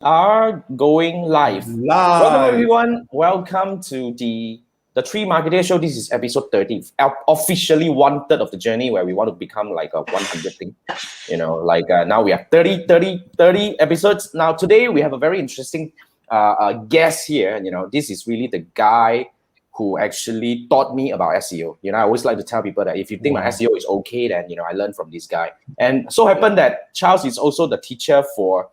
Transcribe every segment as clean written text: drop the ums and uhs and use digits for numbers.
are going live. Welcome Live. everyone. Welcome to the Three Marketeers Show. This is episode 30. Officially 1/3 of the journey where we want to become like a 100 thing. Now we have 30 episodes. Now today we have a very interesting guest here. This is really the guy who actually taught me about SEO. I always like to tell people that if you think my SEO is okay, then I learned from this guy. And so happened that Charles is also the teacher for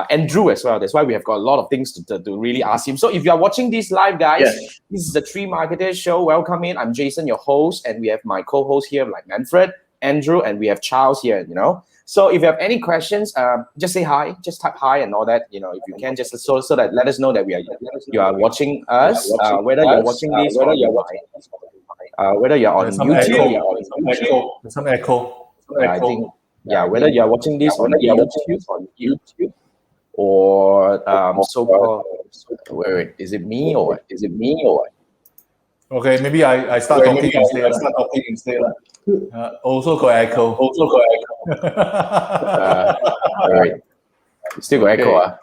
Andrew as well. That's why we have got a lot of things to really ask him. So if you are watching this live, guys, Yes. this is the Three Marketers Show. Welcome in. I'm Jason, your host, and we have my co-host here, like Manfred, Andrew, and we have Charles here. So if you have any questions, just say hi, just type hi and all that. If you can, just so that let us know that you are watching us. Whether you're watching this whether you're on There's some YouTube, echo. There's some echo. I think whether you're watching this on YouTube or so-called. Wait, is it me or what? Okay, maybe I start talking instead. Also got echo. Wait. Still got echo.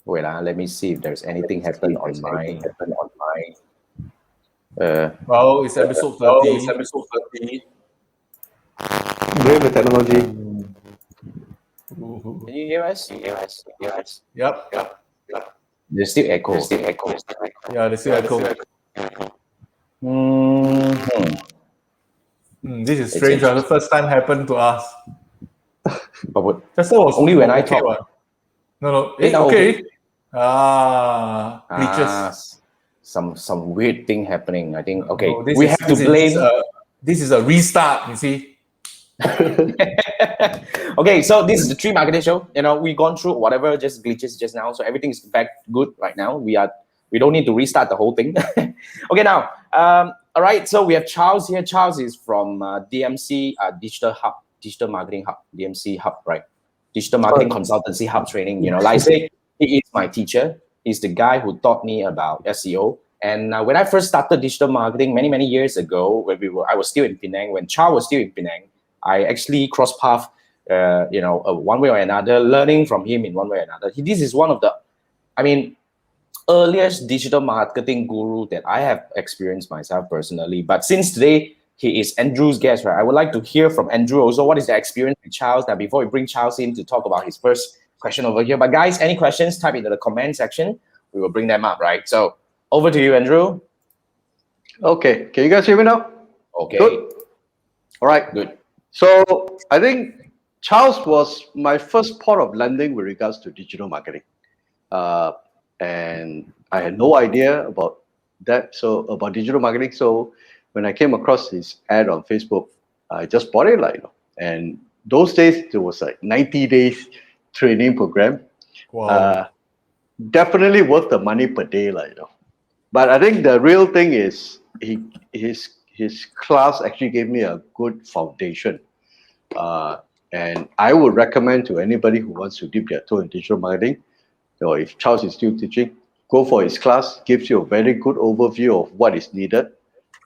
Wait, let me see if there's anything happen on my. Well, it's episode 30. Blame the technology. Can you hear us? Yep. There's still echo. Yeah, there's still echo. This is strange. The first time happened to us. But Just that was only when I okay, talk. what? No. Okay. Glitches. Some weird thing happening. I think. Okay, No, we have to blame. This is a restart. You see. Okay, so this is the Three Marketing Show. We've gone through whatever just glitches just now, so everything is back good right now. We don't need to restart the whole thing. Okay, now, all right. So we have Charles here. Charles is from DMC Digital Marketing Hub, DMC Hub, right? Digital Marketing Consultancy Hub training. Like I say, he is my teacher. He's the guy who taught me about SEO. And when I first started digital marketing many years ago, I was still in Penang. When Charles was still in Penang, I actually crossed path, one way or another, learning from him in one way or another. This is one of the, earliest digital marketing guru that I have experienced myself personally. But since today, he is Andrew's guest, right? I would like to hear from Andrew also. What is the experience with Charles? Now, before we bring Charles in to talk about his first question over here. But guys, any questions, type into the comment section. We will bring them up, right? So over to you, Andrew. Okay, can you guys hear me now? Okay. Good. All right. Good. So I think Charles was my first port of landing with regards to digital marketing. And I had no idea about that, about digital marketing. So when I came across his ad on Facebook, I just bought it, and those days there was like 90 days training program. Wow. Definitely worth the money per day, But I think the real thing is his class actually gave me a good foundation. And I would recommend to anybody who wants to dip their toe in digital marketing, if Charles is still teaching, go for his class. Gives you a very good overview of what is needed,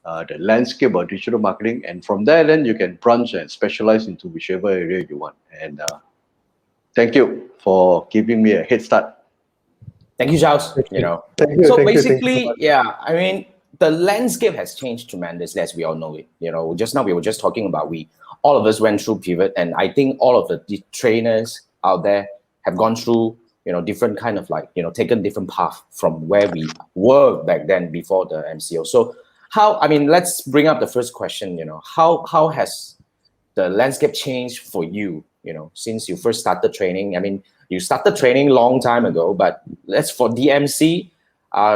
the landscape of digital marketing, and from there, then you can branch and specialize into whichever area you want. And thank you for giving me a head start. Thank you, Charles. Thank you, Basically, the landscape has changed tremendously, as we all know it. Just now we were just talking about all of us went through pivot, and I think all of the trainers out there have gone through different kind of taken different path from where we were back then before the MCO. So let's bring up the first question. How has the landscape changed for you? Since you first started training. You started training long time ago, but let's for DMC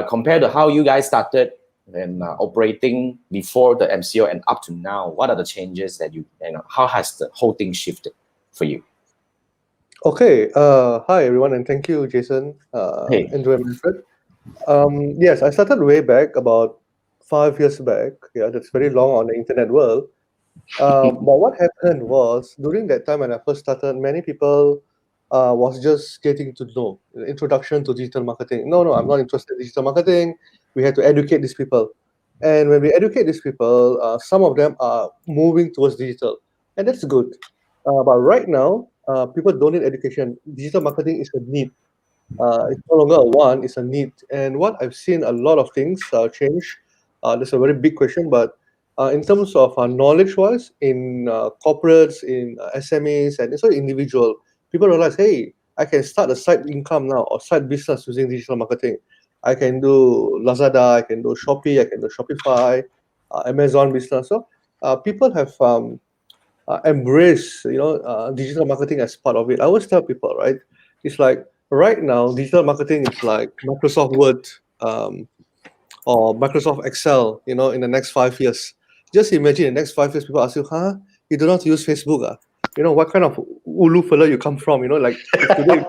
compared to how you guys started and operating before the MCO and up to now. What are the changes that how has the whole thing shifted for you? Okay. Hi, everyone, and thank you, Jason, Hey. Andrew, and Manfred. Yes, I started way back, about 5 years back. Yeah, that's very long on the internet world. But what happened was, during that time when I first started, many people was just getting to know the introduction to digital marketing. No, I'm not interested in digital marketing. We had to educate these people. And when we educate these people, some of them are moving towards digital. And that's good. But right now, people don't need education. Digital marketing is a need. It's no longer a want, it's a need. And what I've seen a lot of things change. That's a very big question, but in terms of knowledge-wise, in corporates, in SMEs, and also individual, people realize, hey, I can start a side income now or side business using digital marketing. I can do Lazada, I can do Shopee, I can do Shopify, Amazon business. So people have embrace digital marketing as part of it. I always tell people, right, it's like right now digital marketing is like Microsoft Word, or Microsoft Excel, in the next 5 years. Just imagine in the next 5 years people ask you, huh, you don't know how to use Facebook, what kind of ulu fella you come from, like if today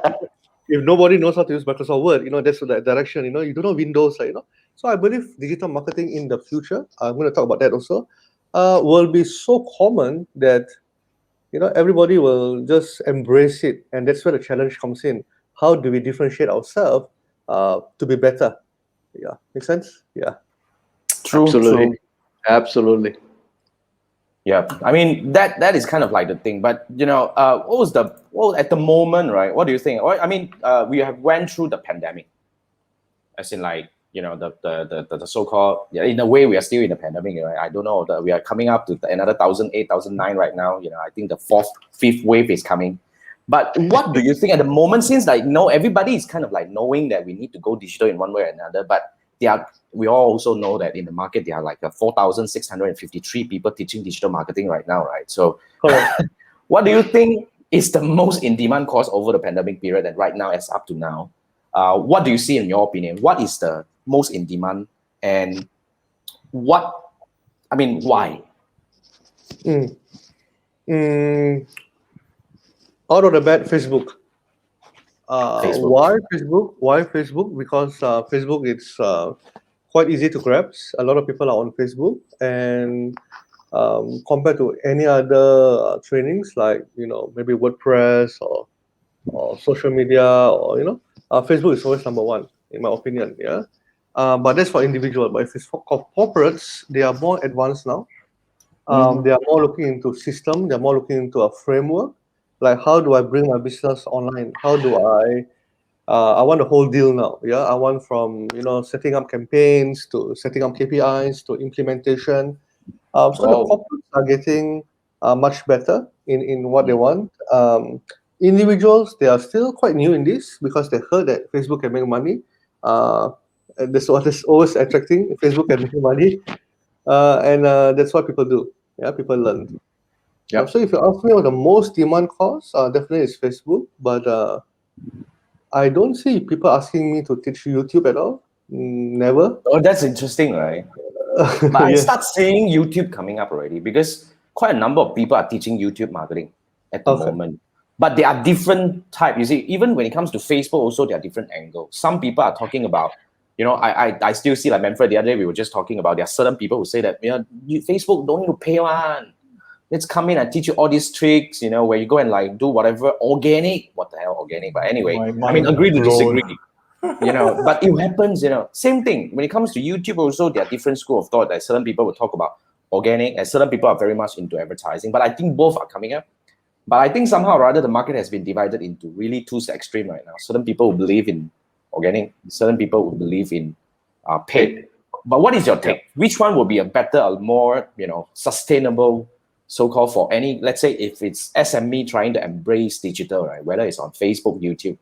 if nobody knows how to use Microsoft Word, that's the direction, you don't know Windows, so I believe digital marketing in the future, I'm going to talk about that also, will be so common that everybody will just embrace it, and that's where the challenge comes in. How do we differentiate ourselves to be better? Yeah, make sense? Yeah. True, Absolutely. true. Absolutely. Yeah, I mean that is kind of like the thing. But what was at the moment, right? What do you think? I mean, we have went through the pandemic, as in like the so-called, yeah, in a way we are still in the pandemic, right? I don't know that we are coming up to another 2008, 2009 right now. I think the fifth wave is coming. But what do you think at the moment, since everybody is kind of like knowing that we need to go digital in one way or another, but we all also know that in the market there are like 4,653 people teaching digital marketing right now, right? So Correct. what do you think is the most in demand course over the pandemic period, and right now as up to now? What do you see in your opinion? What is the most in demand, and why? Mm. Mm, Out of the bat, Facebook. Facebook. Why Facebook? Why Facebook? Because Facebook it's quite easy to grasp. A lot of people are on Facebook, and compared to any other trainings like maybe WordPress or social media, or Facebook is always number one in my opinion. Yeah, but that's for individual. But if it's for corporates, they are more advanced now. They are more looking into system. They're more looking into a framework. Like, how do I bring my business online? How do I want the whole deal now. Yeah, I want from setting up campaigns to setting up KPIs to implementation. So the Oh, corporates are getting much better in what they want. Individuals, they are still quite new in this because they heard that Facebook can make money. And that's what is always attracting. Facebook can make money, and that's what people do. Yeah, people learn. Yep. So if you ask me what the most demand course, definitely is Facebook. But I don't see people asking me to teach YouTube at all. Never. that's interesting, right? But I Yes. start seeing YouTube coming up already, because quite a number of people are teaching YouTube marketing at the Okay. moment. But there are different types. You see, even when it comes to Facebook, also there are different angles. Some people are talking about, I still see, like Manfred the other day, we were just talking about, there are certain people who say that, Facebook don't need to pay one. Let's come in and teach you all these tricks, where you go and like do whatever organic. What the hell, organic? But anyway, My I mean, agree to blown. disagree. But it happens, same thing when it comes to YouTube also. There are different school of thought. That certain people will talk about organic, and certain people are very much into advertising, but I think both are coming up. But I think somehow or rather the market has been divided into really two extreme right now. Certain people will believe in organic, certain people will believe in paid. But what is your take? Which one will be a better, a more sustainable, so-called, for any, let's say if it's SME trying to embrace digital, right, whether it's on Facebook, YouTube,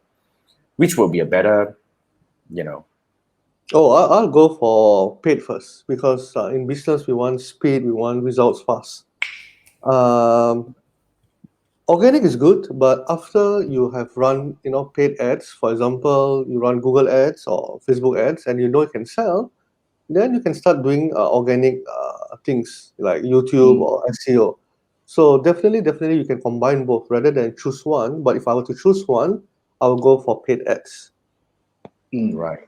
which will be a better, Oh, I'll go for paid first because in business we want speed, we want results fast. Um, Organic is good, but after you have run, paid ads, for example, you run Google ads or Facebook ads, and you can sell, then you can start doing organic things like YouTube or SEO. So definitely, you can combine both rather than choose one. But if I were to choose one, I will go for paid ads. Right.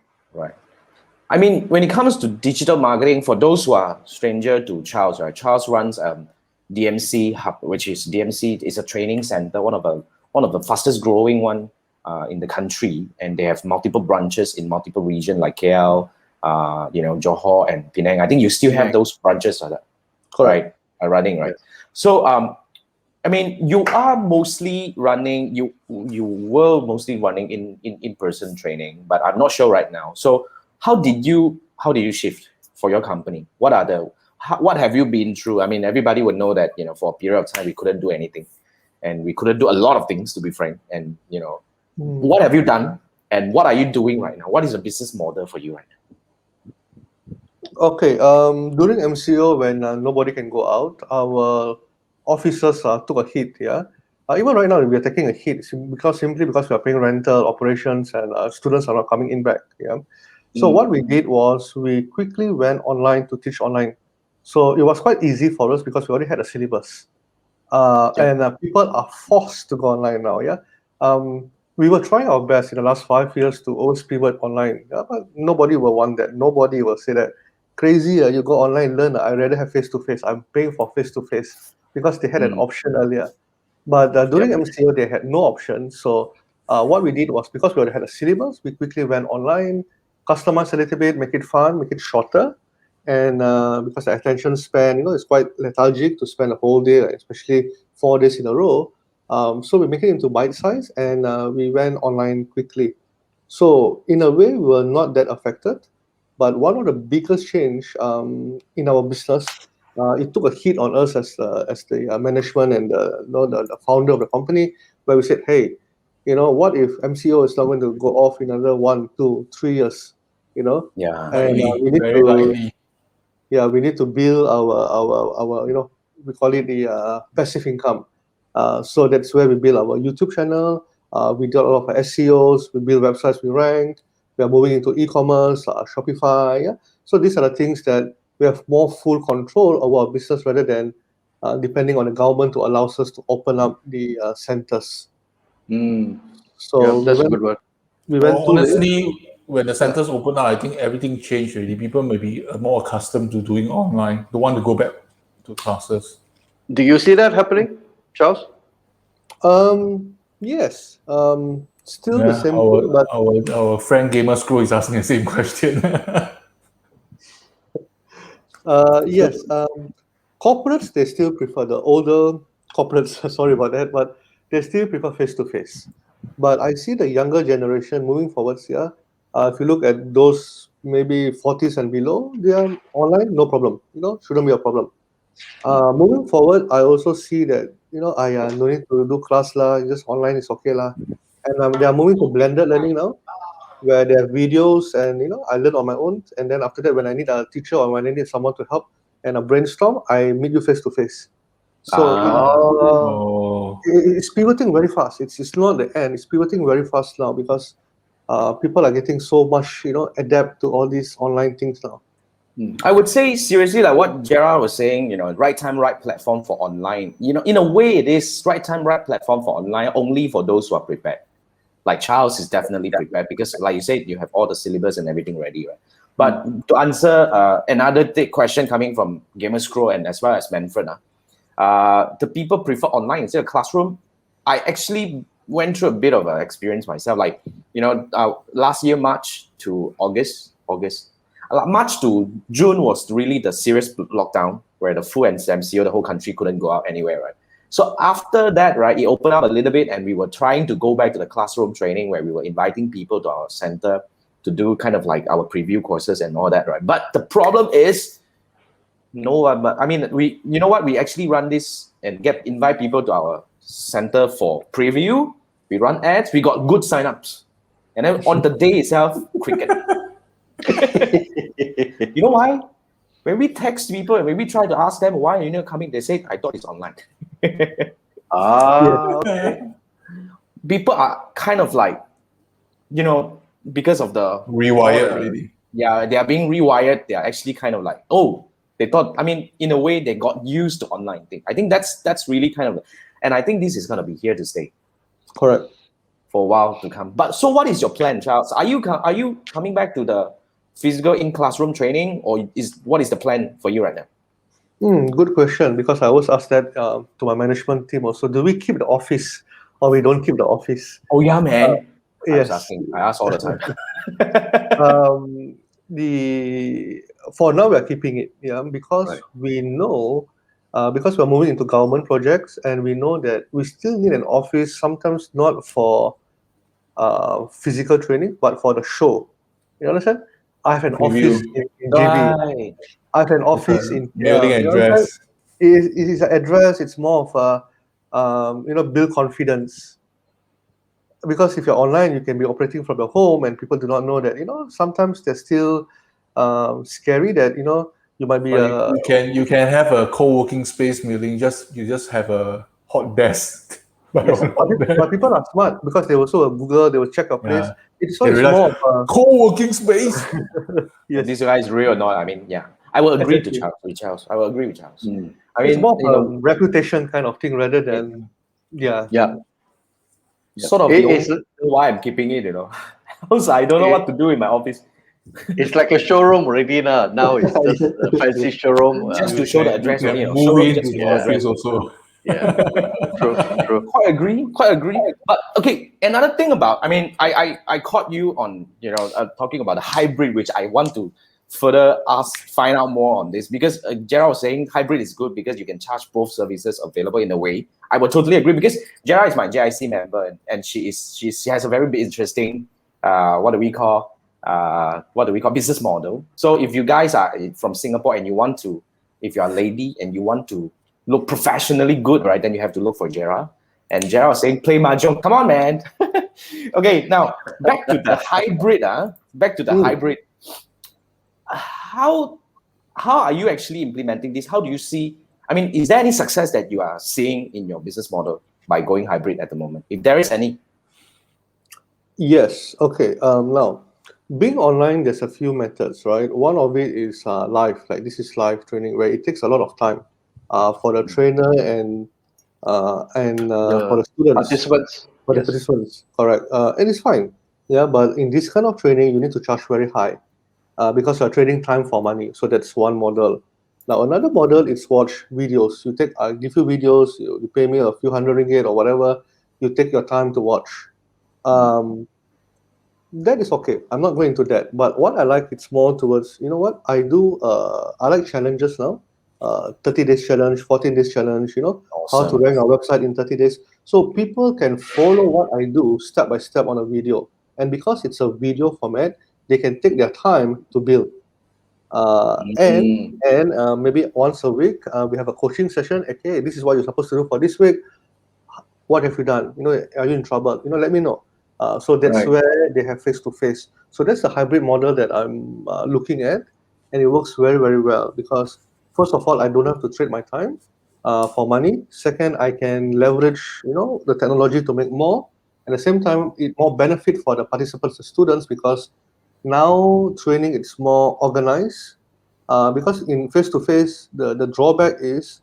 I mean, when it comes to digital marketing, for those who are stranger to Charles, right? Charles runs DMC Hub, which is DMC is a training center, one of the fastest growing one in the country, and they have multiple branches in multiple regions like KL, Johor and Penang. I think you still have those branches, Correct. right? Are running, right? Yes. So I mean, you are mostly running. You were mostly running in person training, but I'm not sure right now. So how did you shift for your company? What have you been through? I mean, everybody would know that for a period of time we couldn't do anything, and we couldn't do a lot of things, to be frank. And what have you done, and what are you doing right now? What is the business model for you right now? Okay, during MCO, when nobody can go out, our officers took a hit. Yeah, even right now we are taking a hit simply because we are paying rental operations and students are not coming in back. Yeah, so what we did was we quickly went online to teach online. So it was quite easy for us because we already had a syllabus, and people are forced to go online now. Yeah, we were trying our best in the last 5 years to always pivot online. Yeah, but nobody will want that. Nobody will say that crazy. You go online, learn. I rather have face to face. I'm paying for face to face because they had an option earlier. But during MCO, they had no option. So what we did was because we already had a syllabus, we quickly went online, customized a little bit, make it fun, make it shorter. And because the attention span, is quite lethargic to spend a whole day, especially 4 days in a row. So we make it into bite size and we went online quickly. So in a way, we were not that affected. But one of the biggest change in our business, it took a hit on us as the management and the founder of the company, where we said, hey, what if MCO is not going to go off in another 1, 2, 3 years? Yeah. And we need Very to likely. we need to build our we call it the passive income. So that's where we build our YouTube channel. We do a lot of SEOs. We build websites. We rank. We are moving into e-commerce, Shopify. Yeah. So these are the things that we have more full control over our business rather than depending on the government to allow us to open up the centers. Yeah, So that's a good one. we went Well, through it. honestly, when the centers open up, I think everything changed already. People may be more accustomed to doing online. Don't want to go back to classes. Do you see that happening, Charles? Yes. Still the Yeah, same thing, but our friend Gamer Screw is asking the same question. yes. Corporates, they still prefer the older corporates. Sorry about that, but they still prefer face to face. But I see the younger generation moving forwards here. If you look at those maybe 40s and below, they are online, no problem. Shouldn't be a problem. Moving forward, I also see that I no need to do class lah. Just online is okay lah. And they are moving to blended learning now, where they have videos and I learn on my own. And then after that, when I need a teacher or when I need someone to help and a brainstorm, I meet you face to face. So Oh, Oh, it's pivoting very fast. It's not the end. It's pivoting very fast now because people are getting so much adapt to all these online things now. I would say seriously, like what Gerard was saying, right time, right platform for online. In a way, it is right time, right platform for online only for those who are prepared. Like Charles is definitely prepared because, like you said, you have all the syllabus and everything ready, right? But to answer another question coming from Gamer Scroll and as well as Manfred, the people prefer online instead of classroom. I actually went through a bit of an experience myself. Like, last year, March to March to June was really the serious lockdown where the full MCO, the whole country couldn't go out anywhere, right? So after that, right, it opened up a little bit and we were trying to go back to the classroom training where we were inviting people to our center to do kind of like our preview courses and all that, right? But the problem is, we actually run this and invite people to our center for preview. We run ads, we got good signups. And then on the day itself, cricket. You know why? When we text people and when we try to ask them why you're not coming, they say, I thought it's online. okay. People are kind of like, because of the rewired already. Yeah, they are being rewired. They are actually kind of like, oh, they thought, in a way, they got used to online thing. I think that's really kind of, and I think this is going to be here to stay. Correct. For a while to come. But so what is your plan, Charles? Are you coming back to the physical in-classroom training, or what is the plan for you right now? Good question, because I always ask that to my management team also. Do we keep the office or we don't keep the office? Oh yeah, man. Yes. I ask all the time. For now we are keeping it, because Right. we know because we're moving into government projects, and we know that we still need an office, sometimes not for physical training, but for the show. You understand? I have an Preview. office in GB. Right. I have an It's office a in mailing you understand? address. It is an address. It's more of build confidence. Because if you're online, you can be operating from your home, and people do not know that. Sometimes they're still scary that you might be But you can have a co-working space mailing. You just have a hot desk. Yes, but people are smart because they also Google. They will check your place. Yeah. It's They realize more of co-working space. yes. This guy is real or not? I mean, yeah, I will agree Exactly. with Charles. I will agree with Charles. I It's mean, more of a reputation kind of thing rather than Yeah. sort of It- the only it's- reason why I'm keeping it. Else I don't know what to do in my office. It's like a showroom already now. Now it's just a fancy showroom. Just to show the address You only. can move Showroom into just the show the address. office also. Yeah, true. Quite agree. But okay, another thing about, I mean, I caught you on, talking about the hybrid, which I want to further find out more on this, because Gerald was saying hybrid is good because you can charge both services available in a way. I would totally agree, because Gerald is my JIC member, and she has a very interesting what do we call business model. So if you guys are from Singapore and if you're a lady and you want to look professionally good, right, then you have to look for Gerald. And Gerald was saying, play mahjong. Come on, man. Okay, now back to the hybrid. Hybrid. How are you actually implementing this? How do you see? I mean, is there any success that you are seeing in your business model by going hybrid at the moment? If there is any. Yes. Okay. Now, being online, there's a few methods, right? One of it is live. Like this is live training, where it takes a lot of time for the trainer and for the students. Participants. For the Yes. participants, correct. And it's fine. Yeah, but in this kind of training, you need to charge very high because you're trading time for money. So that's one model. Now, another model is watch videos. I give you videos, you pay me a few hundred ringgit or whatever, you take your time to watch. That is okay. I'm not going into that. But what I like, it's more towards, what I do, I like challenges now. 30 days challenge, 14 days challenge, how to Awesome. rank our website in 30 days. So people can follow what I do step by step on a video. And because it's a video format, they can take their time to build. And maybe once a week, we have a coaching session. Okay, this is what you're supposed to do for this week. What have you done? Are you in trouble? Let me know. So that's Right. where they have face-to-face. So that's the hybrid model that I'm looking at, and it works very, very well because first of all, I don't have to trade my time for money. Second, I can leverage, the technology to make more. At the same time, it more benefit for the participants, the students, because now training is more organized. Because in face-to-face, the drawback is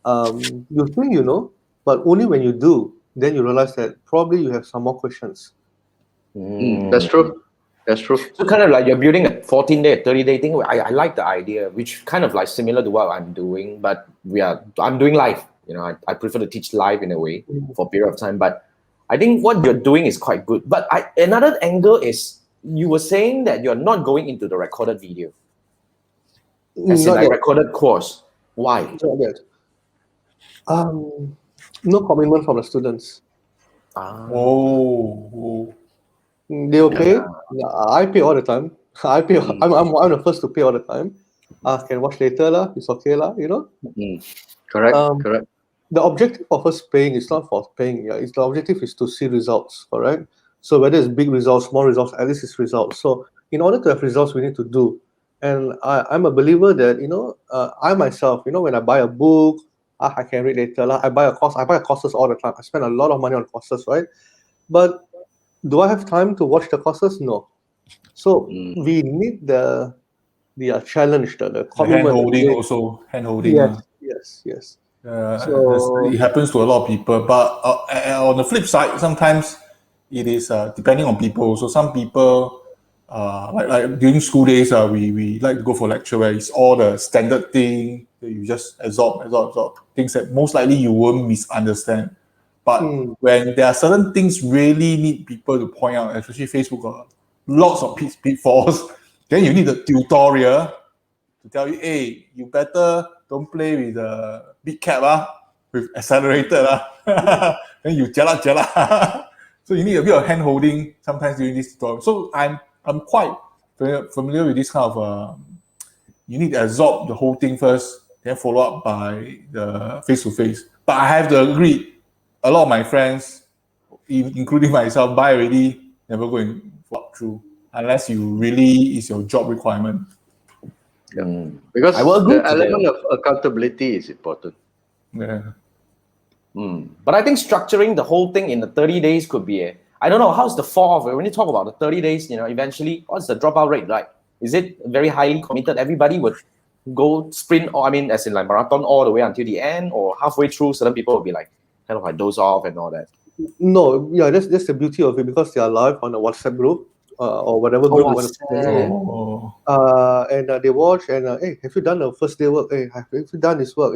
you think you know, but only when you do, then you realize that probably you have some more questions. That's true. So kind of like you're building a 14-day, 30-day thing. I like the idea, which kind of like similar to what I'm doing, but I'm doing live. I prefer to teach live in a way for a period of time. But I think what you're doing is quite good. But another angle is you were saying that you're not going into the recorded video, as in Not like yet. recorded course. Why? Not yet. No commitment from the students. Oh. They will pay. I pay all the time. I pay. I'm the first to pay all the time. Can watch later lah. It's okay lah. Correct. The objective of us paying is not for paying. Yeah, the objective is to see results. Correct. So whether it's big results, small results, at least it's results. So in order to have results, we need to do. And I'm a believer that I myself, when I buy a book, I can read later lah. I buy courses all the time. I spend a lot of money on courses, right? But do I have time to watch the courses? No. So we need the challenge, the commitment. Hand holding. Yes. It happens to a lot of people. But on the flip side, sometimes it is depending on people. So some people, like during school days, we like to go for lecture where it's all the standard thing that you just absorb. Things that most likely you won't misunderstand. But when there are certain things really need people to point out, especially Facebook, lots of pitfalls, then you need a tutorial to tell you, hey, you better don't play with the big cap, with accelerator. Then you jala. So you need a bit of hand holding sometimes during this tutorial. So I'm quite familiar with this kind of you need to absorb the whole thing first, then follow up by the face-to-face. But I have to agree, a lot of my friends, including myself, buy already, never go and walk through unless you really is your job requirement. Because I will agree the to that. element of accountability is important. Yeah. But I think structuring the whole thing in the 30 days could be I don't know, how's the fall off? When you talk about the 30 days, eventually, what's the dropout rate like? Is it very highly committed? Everybody would go sprint, or as in like marathon all the way until the end, or halfway through, certain people will be like, kind of like doze off and all that. No, yeah, that's the beauty of it, because they are live on a WhatsApp group or whatever group you want to put in. And they watch and hey, have you done the first day work? Hey, have you done this work?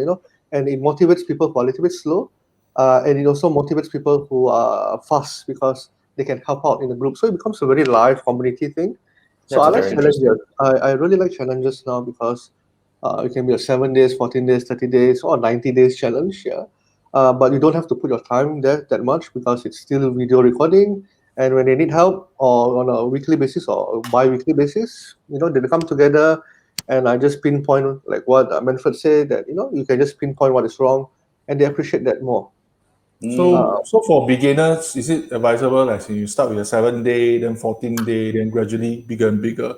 And it motivates people who are a little bit slow, and it also motivates people who are fast because they can help out in the group. So it becomes a very live community thing. So I like very interesting. challenges. I really like challenges now because it can be a 7 days, 14 days, 30 days, or 90 days challenge. Yeah. But you don't have to put your time there that much because it's still video recording. And when they need help, or on a weekly basis or bi-weekly basis, they come together, and I just pinpoint, like what Manfred said, that you can just pinpoint what is wrong, and they appreciate that more. So for beginners, is it advisable as you start with a 7-day, then 14-day, then gradually bigger and bigger?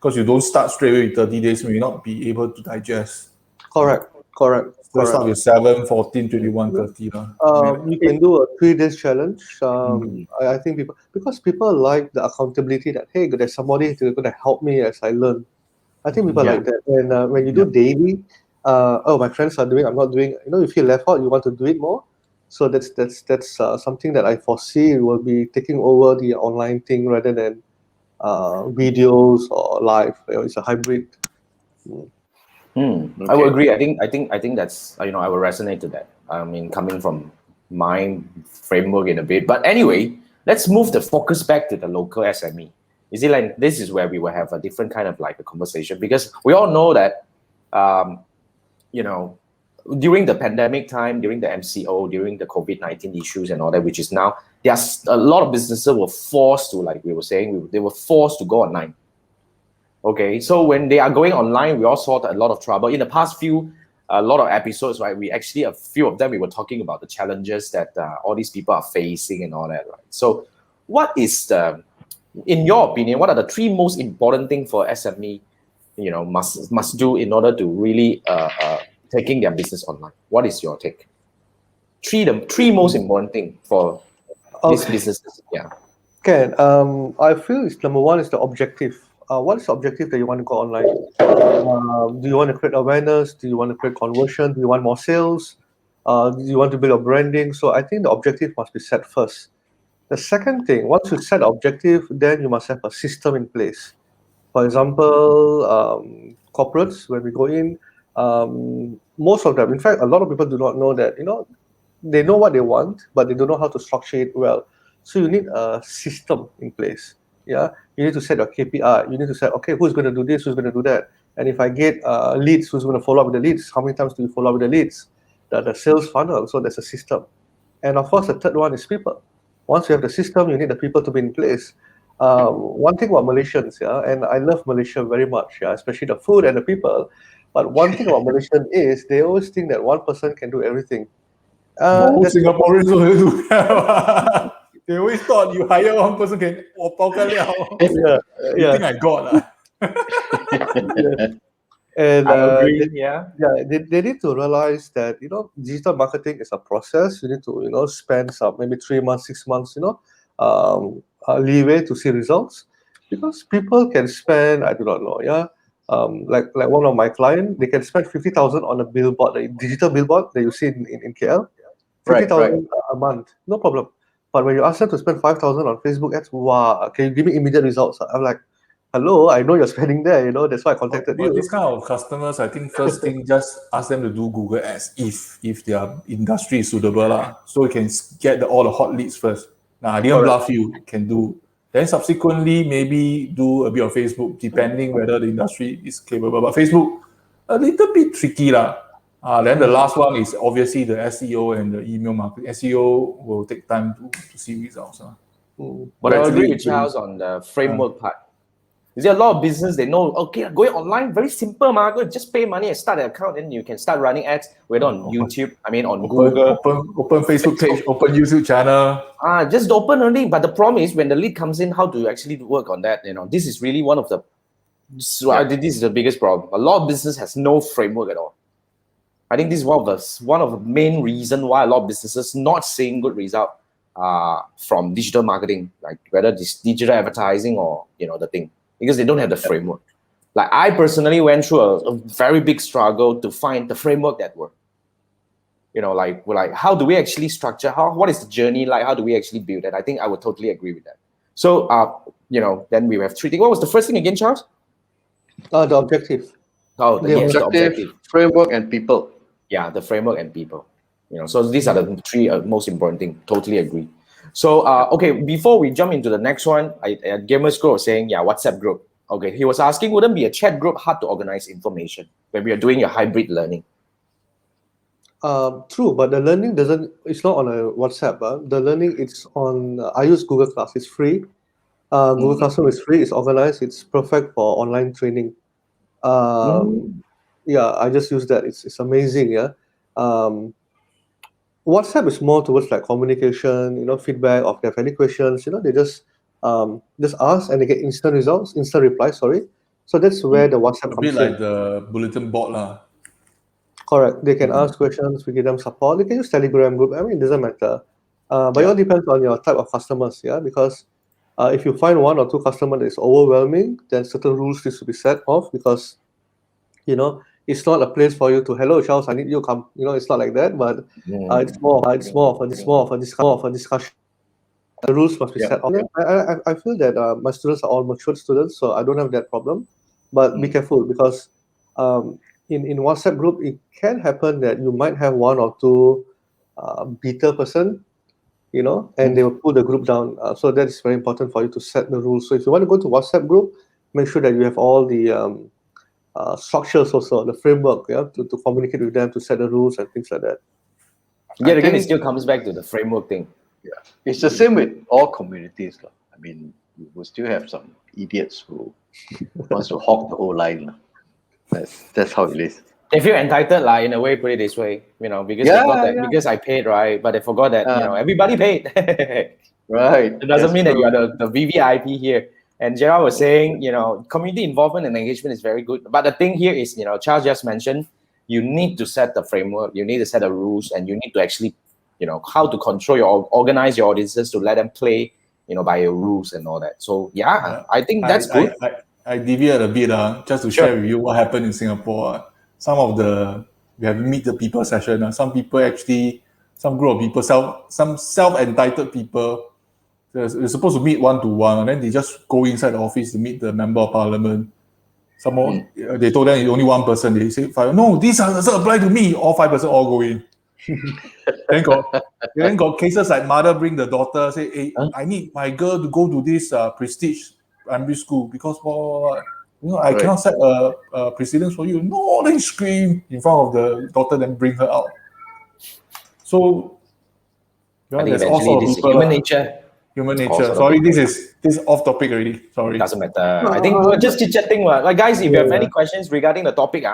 Because you don't start straight away with 30 days, you may not be able to digest. Correct. So start with 7, 14, 21, 30. You can do a 3 days challenge. I think because people like the accountability that, hey, there's somebody who's going to help me as I learn. I think people like that. And when you do daily, my friends are doing, I'm not doing. You feel left out, you want to do it more. So that's something that I foresee will be taking over the online thing rather than videos or live. It's a hybrid. I will agree. I think that's I will resonate to that. I mean, coming from my framework in a bit, but anyway, let's move the focus back to the local SME. You see, like this is where we will have a different kind of like a conversation, because we all know that, during the pandemic time, during the MCO, during the COVID-19 issues and all that, which is now, there's a lot of businesses were forced to, like we were saying, they were forced to go online. Okay, so when they are going online, we all saw a lot of trouble. In the past a lot of episodes, right, we actually, a few of them, we were talking about the challenges that all these people are facing and all that, right? So what is in your opinion, what are the 3 most important things for SME, must do in order to really taking their business online? What is your take? The 3 most important things for these businesses. Yeah. Okay. I feel it's number 1 is the objective. What is the objective that you want to go online? Do you want to create awareness? Do you want to create conversion? Do you want more sales? Do you want to build a branding? So I think the objective must be set first. The second thing, once you set the objective, then you must have a system in place. For example, corporates, when we go in, most of them, in fact, a lot of people do not know that, they know what they want, but they don't know how to structure it well. So you need a system in place. Yeah, you need to set your KPI. You need to say, okay, who's going to do this? Who's going to do that? And if I get leads, who's going to follow up with the leads? How many times do you follow up with the leads? The sales funnel. So there's a system. And of course, the third one is people. Once you have the system, you need the people to be in place. One thing about Malaysians, and I love Malaysia very much, especially the food and the people. But one thing about Malaysian is they always think that one person can do everything. Singaporeans also do that. They always thought you hire one person can you think I got And I agree. they need to realize that digital marketing is a process. You need to spend some maybe 3 months, 6 months, leeway to see results, because people can spend, I do not know, like one of my clients, they can spend 50,000 on a billboard, a digital billboard that you see in KL, 50,000 a month, no problem. But when you ask them to spend 5,000 on Facebook ads, wow, can you give me immediate results? I'm like, hello, I know you're spending there, that's why I contacted you. This kind of customers, I think first thing, just ask them to do Google Ads if their industry is suitable. So you can get all the hot leads first. Now, I didn't bluff you, can do. Then subsequently, maybe do a bit of Facebook, depending whether the industry is capable. But Facebook, a little bit tricky lah. Then the last one is obviously the SEO and the email marketing. SEO will take time to see results. But I agree Actually, with Charles on the framework part. You see, a lot of business, they know, okay, going online, very simple, go just pay money and start an account, and you can start running ads, whether on YouTube, on Google. Open Facebook page, open YouTube channel. Just open only. But the problem is when the lead comes in, how do you actually work on that? This is really one of the, this is the biggest problem. A lot of business has no framework at all. I think this is one of the main reasons why a lot of businesses not seeing good result from digital marketing, like whether this digital advertising or the thing, because they don't have the framework. Like I personally went through a very big struggle to find the framework that worked. Like how do we actually structure? What is the journey like? How do we actually build it? I think I would totally agree with that. So then we have three things. What was the first thing again, Charles? The objective. Oh, the objective, framework, and people. Yeah, the framework and people. So these are the three most important things. Totally agree. So okay, before we jump into the next one, Gamer Scroll was saying, WhatsApp group. Okay, he was asking, wouldn't be a chat group hard to organize information when we are doing a hybrid learning? True, but the learning it's not on a WhatsApp. The learning, it's on, I use Google Class, it's free. Google Classroom is free, it's organized, it's perfect for online training. Yeah, I just use that. It's amazing. Yeah. WhatsApp is more towards like communication, feedback, or if they have any questions, they just ask and they get instant results, instant replies, sorry. So that's where the WhatsApp comes in. A bit like the bulletin board lah. Correct. They can ask questions, we give them support. They can use Telegram group. I mean, it doesn't matter. But it all depends on your type of customers, because if you find one or two customers that is overwhelming, then certain rules need to be set off, because it's not a place for you to, hello Charles, I need you to come. It's not like that, but it's more of a discussion. The rules must be set off. I feel that my students are all matured students, so I don't have that problem. But be careful, because in WhatsApp group, it can happen that you might have one or two beta person, and they will pull the group down. So that is very important for you to set the rules. So if you want to go to WhatsApp group, make sure that you have all the structures also, the framework, to communicate with them, to set the rules and things like that. Yet again, it still comes back to the framework thing. Yeah, it's the same with all communities. I mean, you will still have some idiots who wants to hog the whole line. That's how it is. They feel entitled, in a way, put it this way, because because I paid, right? But they forgot that everybody paid. Right. It doesn't mean that you are the VVIP here. And Gerald was saying, community involvement and engagement is very good. But the thing here is, Charles just mentioned, you need to set the framework, you need to set the rules, and you need to actually, how to control organize your audiences to let them play, by your rules and all that. So I think that's good. I deviate a bit, just to share with you what happened in Singapore. We have meet the people session. Some people actually, some group of people, some self-entitled people, they're supposed to meet one-to-one, and then they just go inside the office to meet the member of parliament. They told them it's only one person. They say, no, this doesn't apply to me. All 5% all go in. then got cases like mother bring the daughter, say, hey, I need my girl to go to this prestige primary school because I cannot set a precedence for you. No, then scream in front of the daughter, then bring her out. So there's also people, human nature. Human nature. Sorry, this is off topic already. Sorry. Doesn't matter. I think we're just chit-chatting. Like guys, if you have any questions regarding the topic,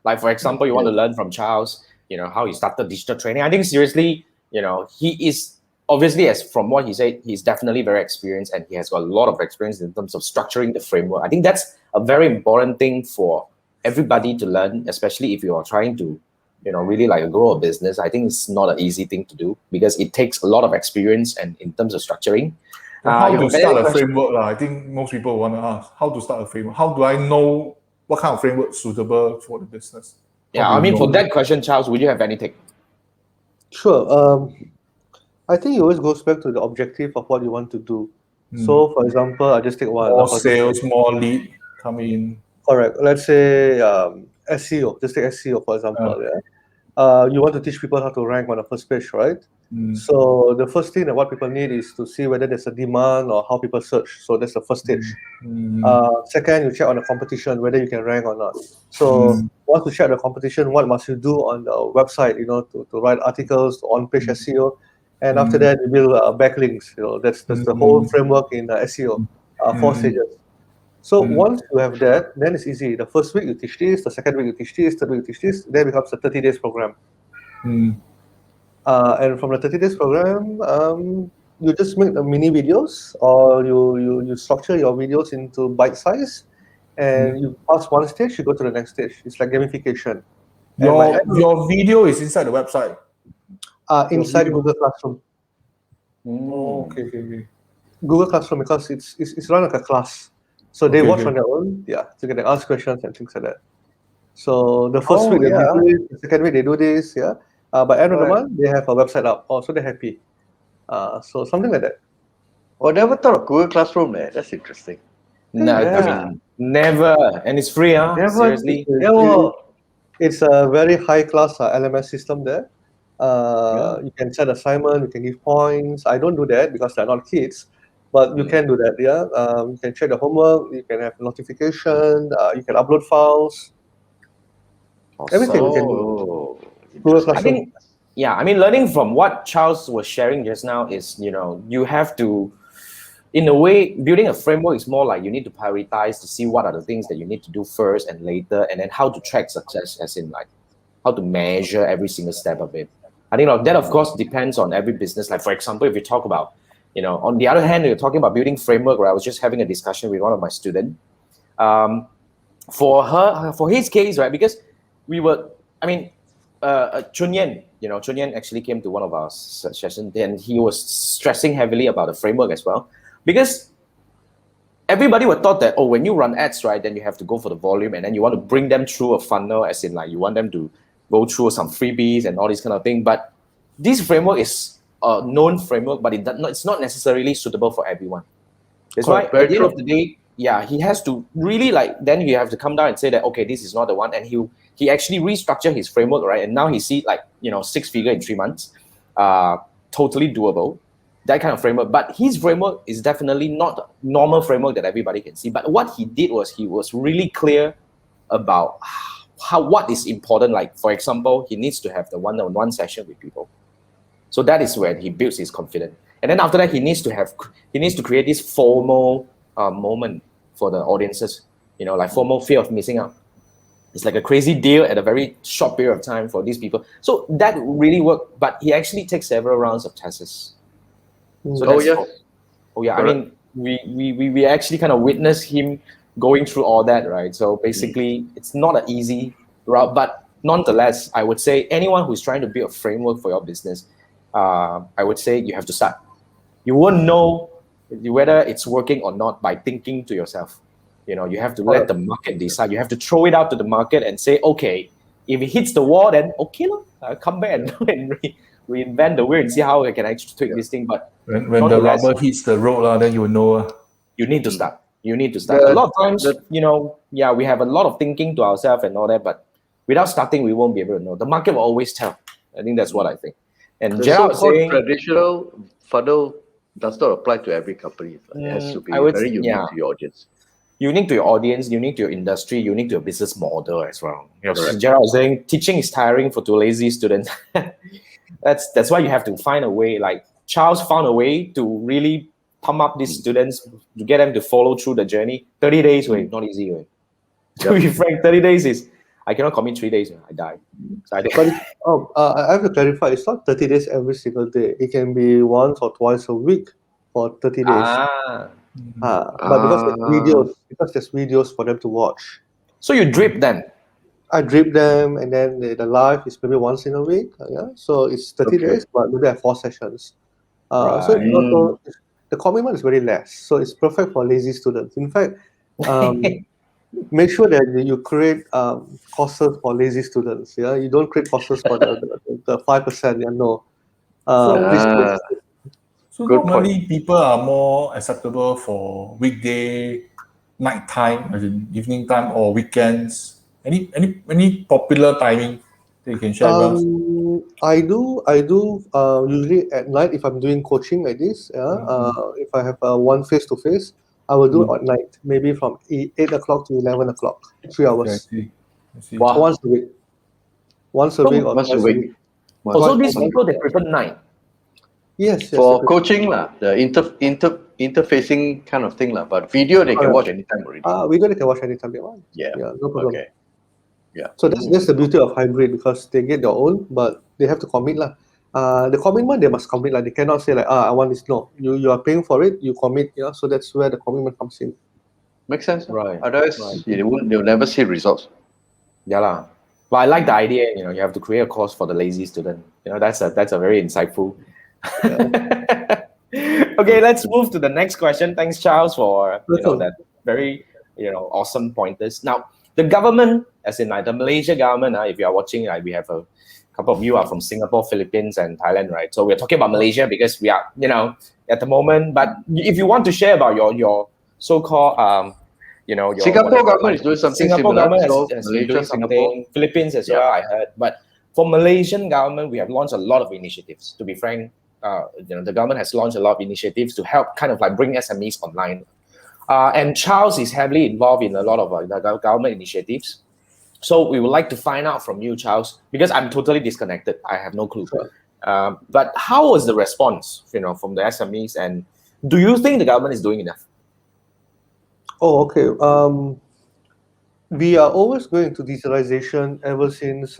like for example, you want to learn from Charles, how he started digital training. I think seriously, he is obviously, as from what he said, he's definitely very experienced and he has got a lot of experience in terms of structuring the framework. I think that's a very important thing for everybody to learn, especially if you are trying to, really like grow a business. I think it's not an easy thing to do because it takes a lot of experience and in terms of structuring. How to start a framework? I think most people want to ask how to start a framework. How do I know what kind of framework is suitable for the business? For that question, Charles, would you have anything? Sure. I think it always goes back to the objective of what you want to do. So, for example, I just take one. More sales, more lead come in. Correct. Let's say SEO. Just take SEO, for example. You want to teach people how to rank on the first page, right? So the first thing that what people need is to see whether there's a demand or how people search. So that's the first stage. Second, you check on the competition whether you can rank or not. So once you check the competition, what must you do on the website? To write articles, on-page SEO, and after that you build backlinks. That's the whole framework in SEO. 4 stages. So once you have that, then it's easy. The first week you teach this, the second week you teach this, third week you teach this. Then it becomes a 30 days program. And from the 30 days program, you just make the mini videos, or you structure your videos into bite size, and you pass one stage, you go to the next stage. It's like gamification. Your video is inside the website. Inside Google Classroom. Okay. Google Classroom, because it's run like a class, so they watch on their own. Yeah, so they can ask questions and things like that. So the first week they do this, the second week they do this. Yeah. By end of the month, they have a website up. So they're happy. So something like that. I never thought of Google Classroom, man. That's interesting. No, I mean, never. And it's free, huh? Never. Seriously. It's a very high class LMS system there. You can set assignment, you can give points. I don't do that because they're not kids, but you can do that. Yeah. You can check the homework. You can have notification. You can upload files. Everything you can do. Google Classroom. I mean, learning from what Charles was sharing just now is, you have to, in a way, building a framework is more like you need to prioritize to see what are the things that you need to do first and later, and then how to track success, as in like how to measure every single step of it. I think that, of course, depends on every business. Like, for example, if you talk about, on the other hand, you're talking about building framework, where I was just having a discussion with one of my students. For his case, right, because we were, Chun Yen actually came to one of our sessions, and he was stressing heavily about the framework as well, because everybody would thought that, when you run ads, right, then you have to go for the volume, and then you want to bring them through a funnel, as in like you want them to go through some freebies and all this kind of thing. But this framework is a known framework, but it's not necessarily suitable for everyone. That's why at the end of the day, he has to really then you have to come down and say that, okay, this is not the one, and he actually restructured his framework, right? And now he sees 6 figure in 3 months, totally doable, that kind of framework. But his framework is definitely not a normal framework that everybody can see. But what he did was he was really clear about what is important. Like, for example, he needs to have the one-on-one session with people. So that is where he builds his confidence. And then after that, he needs to create this FOMO moment for the audiences, like FOMO, fear of missing out. It's like a crazy deal at a very short period of time for these people. So that really worked, but he actually takes several rounds of tests. So I mean, we actually kind of witnessed him going through all that, right? So basically, it's not an easy route, but nonetheless, I would say anyone who's trying to build a framework for your business, I would say you have to start. You won't know whether it's working or not by thinking to yourself. You have to let the market decide. You have to throw it out to the market and say, okay, if it hits the wall, then okay, come back and reinvent the wheel and see how I can actually tweak this thing. But when the rubber hits the road, then you will know. You need to start. A lot of times, we have a lot of thinking to ourselves and all that, but without starting, we won't be able to know. The market will always tell. I think that's what I think. And the Gerald saying, traditional funnel does not apply to every company. It has to be very unique to your audience. Unique to your audience, unique to your industry, unique to your business model as well. Gerald was saying teaching is tiring for too lazy students. That's why you have to find a way. Like Charles found a way to really pump up these students to get them to follow through the journey. 30 days, not easy. To be frank, 30 days is, I cannot commit 3 days. I die. So I have to clarify. It's not 30 days every single day. It can be once or twice a week for 30 days. But because there's videos for them to watch. So you drip them. I drip them, and then the live is maybe once in a week. So it's 30 days, but maybe I have 4 sessions. So the commitment is very less. So it's perfect for lazy students. In fact, make sure that you create courses for lazy students. You don't create courses for the 5%. So normally people are more acceptable for weekday, nighttime, as in evening time, or weekends. Any popular timing that you can share with us? I do usually at night if I'm doing coaching like this. Yeah. If I have one face to face, I will do it at night, maybe from 8 o'clock to 11 o'clock, 3 hours, Okay, I see. I see. Wow. once a week, once a week or Once a twice a week. week. Also, One- these one- people, they prefer night. Yes, yes. For they coaching lah, the interfacing kind of thing lah. But video they can Correct. watch anytime already. we can watch anytime they want. Yeah. Yeah, no problem. Okay. Yeah. So that's the beauty of hybrid, because they get their own, but they have to commit lah. The commitment they must commit, like they cannot say like, I want this. No, you are paying for it, you commit. Yeah, so that's where the commitment comes in. Makes sense. Right. Otherwise, Right. they'll never see results. Yeah lah. But I like the idea. You have to create a course for the lazy student. That's a very insightful. Okay, let's move to the next question. Thanks, Charles, for that very awesome pointers. Now, the government, as in like the Malaysia government, if you are watching, we have a couple of you are from Singapore, Philippines, and Thailand, right? So we're talking about Malaysia because we are, at the moment. But if you want to share about your so-called, your Singapore government is doing something Singapore similar. government So has been Malaysia, doing Singapore. something. Philippines as Yeah. well, I heard. But for Malaysian government, we have launched a lot of initiatives. To be frank, the government has launched a lot of initiatives to help kind of like bring SMEs online. And Charles is heavily involved in a lot of the government initiatives. So we would like to find out from you, Charles, because I'm totally disconnected. I have no clue. Sure. But how was the response, from the SMEs, and do you think the government is doing enough? Oh, okay. We are always going to digitalization ever since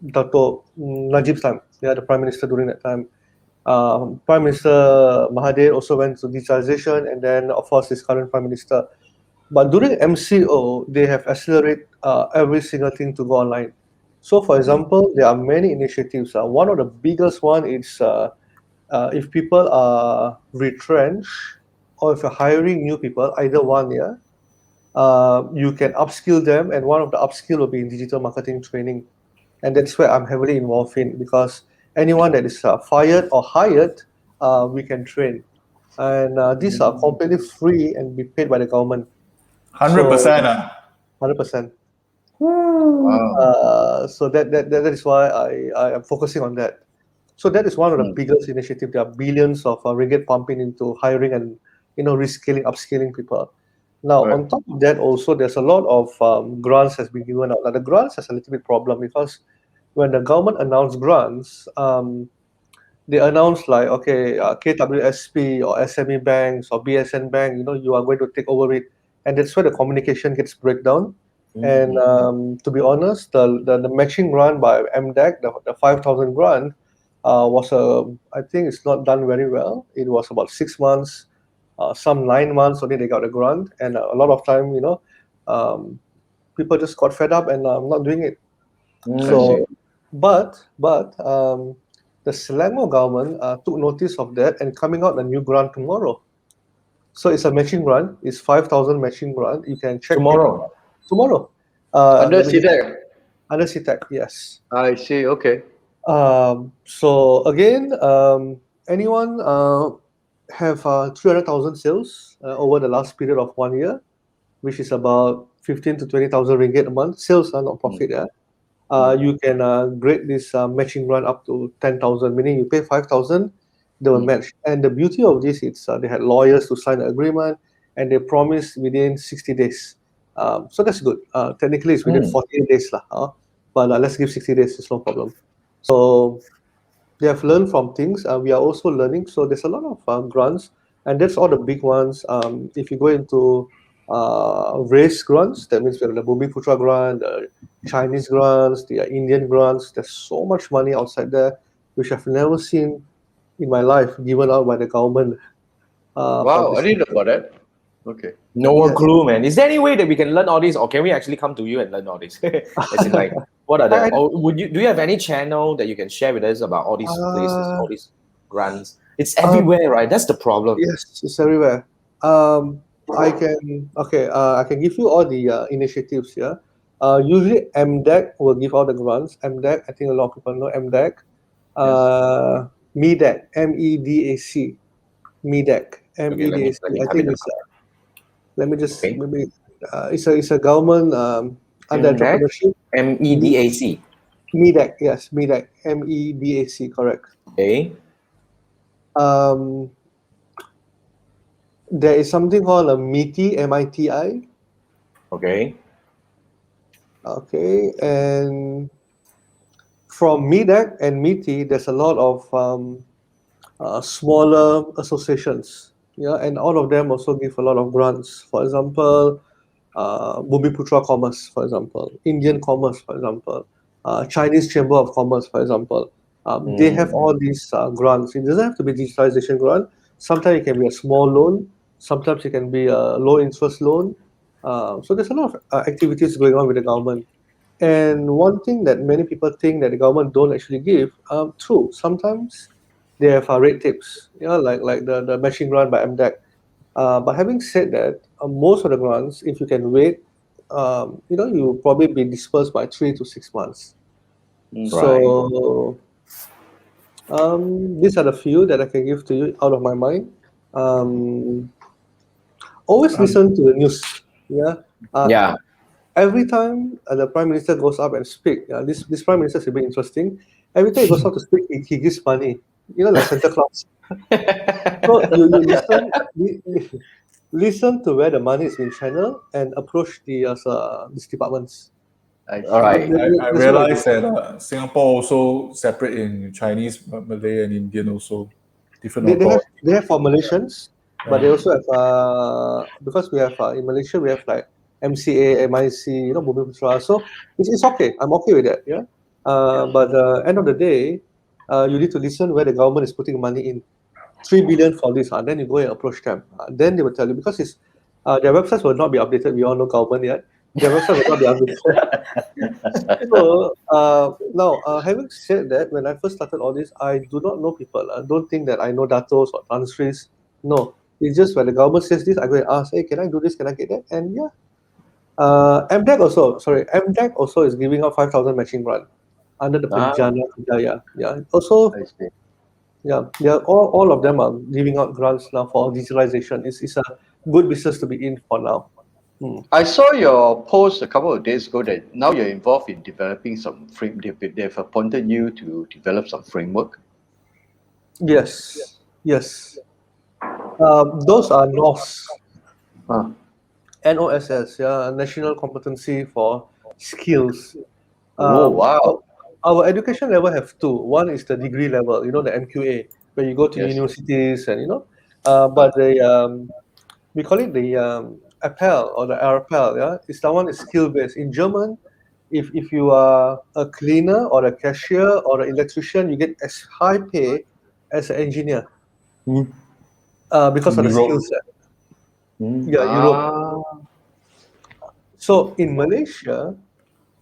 Dato Najib's time. Yeah, the Prime Minister during that time. Prime Minister Mahathir also went to digitalization, and then of course his current Prime Minister. But during MCO, they have accelerated every single thing to go online. So, for example, there are many initiatives. One of the biggest one is if people are retrenched or if you're hiring new people, either one, yeah, you can upskill them, and one of the upskill will be in digital marketing training, and that's where I'm heavily involved in, because anyone that is fired or hired, we can train, and these are completely free and be paid by the government. 100%. 100%. Wow. So that is why I am focusing on that. So that is one of the biggest initiatives. There are billions of ringgit pumping into hiring and reskilling, upskilling people. Now, Right. on top of that, also there's a lot of grants has been given out. Now, the grants has a little bit problem, because when the government announced grants, they announced like, okay, KWSP or SME banks or BSN bank, you are going to take over it, and that's where the communication gets breakdown. And to be honest, the matching grant by MDEC, the 5,000 grant, was I think it's not done very well. It was about 6 months, some 9 months only they got a grant, and a lot of time, people just got fed up and not doing it. So, but the Selangor government took notice of that and coming out a new grant tomorrow. So it's a matching grant. It's 5,000 matching grant. You can check Tomorrow. Tomorrow. Under let me- CDEC. Under CTEC, yes. I see. Okay. So again, anyone have 300,000 sales over the last period of 1 year, which is about 15 to 20,000 ringgit a month. Sales are not profit. You can grade this matching grant up to 10,000, meaning you pay 5,000, they will match. And the beauty of this is they had lawyers to sign the agreement, and they promised within 60 days. So that's good. Technically, it's within 48 days lah. But let's give 60 days. It's no problem. So they have learned from things. We are also learning. So there's a lot of grants, and that's all the big ones. If you go into race grants, that means we have the Bumiputera grant, the Chinese grants, the Indian grants. There's so much money outside there, which I've never seen in my life given out by the government. Wow, I didn't know about that. Okay. No Yes. clue, man. Is there any way that we can learn all this, or can we actually come to you and learn all this? As in, like, what are the? Or do you have any channel that you can share with us about all these places, all these grants? It's everywhere, right? That's the problem. Yes, it's everywhere. I can give you all the initiatives here. Usually MDEC will give out the grants. MDEC, I think a lot of people know MDEC. MEDAC, MEDAC, MEDAC, MEDAC. I think it's. Let me just maybe it's a government under MDAC? entrepreneurship. MEDAC. MEDAC, yes, MEDAC, MEDAC, correct. Okay. Um, there is something called a MITI, MITI. Okay. Okay, and from MEDAC and MITI, there's a lot of smaller associations. Yeah, and all of them also give a lot of grants. For example, Bumiputra Commerce, for example, Indian Commerce, for example, Chinese Chamber of Commerce, for example. They have all these grants. It doesn't have to be digitalization grant. Sometimes it can be a small loan. Sometimes it can be a low interest loan. So there's a lot of activities going on with the government. And one thing that many people think that the government don't actually give, true. Sometimes they have red tapes, like the matching grant by MDEC. But having said that, most of the grants, if you can wait, you will probably be dispersed by 3 to 6 months. Right. So these are the few that I can give to you out of my mind. Um, always listen to the news. Yeah. Yeah. Every time the prime minister goes up and speak, this prime minister is a bit interesting. Every time he goes up to speak, he gives money. Like Santa Claus. So you listen, listen to where the money is being channeled and approach these departments. I All see. right. I That's what I do. realized that Singapore also separate in Chinese, Malay, and Indian also different authorities. They have formulations, but they Yeah. also have because we have in Malaysia we have like MCA, MIC, Bumi Putra. So it's okay. I'm okay with that. Yeah. But end of the day, you need to listen where the government is putting money in. 3 billion for this, then you go and approach them. Then they will tell you because their websites will not be updated. We all know government yet. Their website will not be updated. So now, having said that, when I first started all this, I do not know people. I don't think that I know datos or transcripts. No, it's just when the government says this, I go and ask, hey, can I do this? Can I get that? And yeah, MDEC also is giving out 5,000 matching grant under the Ah, Penjana Hidayah. Yeah, also I see. yeah, all of them are giving out grants now for digitalization. It's a good business to be in for now. I saw your post a couple of days ago that now you're involved in developing some frame. They've appointed you to develop some framework. Yes, yes. Those are NOS, Ah, NOSS, yeah, National Competency for Skills. oh So wow! our education level have two. One is the degree level, the MQA, where you go to Yes. universities and Ah, but we call it the appel or the RPL, yeah. It's that one is skill based. In German, if you are a cleaner or a cashier or an electrician, you get as high pay as an engineer because In of the skill Europe, set. mm, Yeah, Europe. ah, So in Malaysia,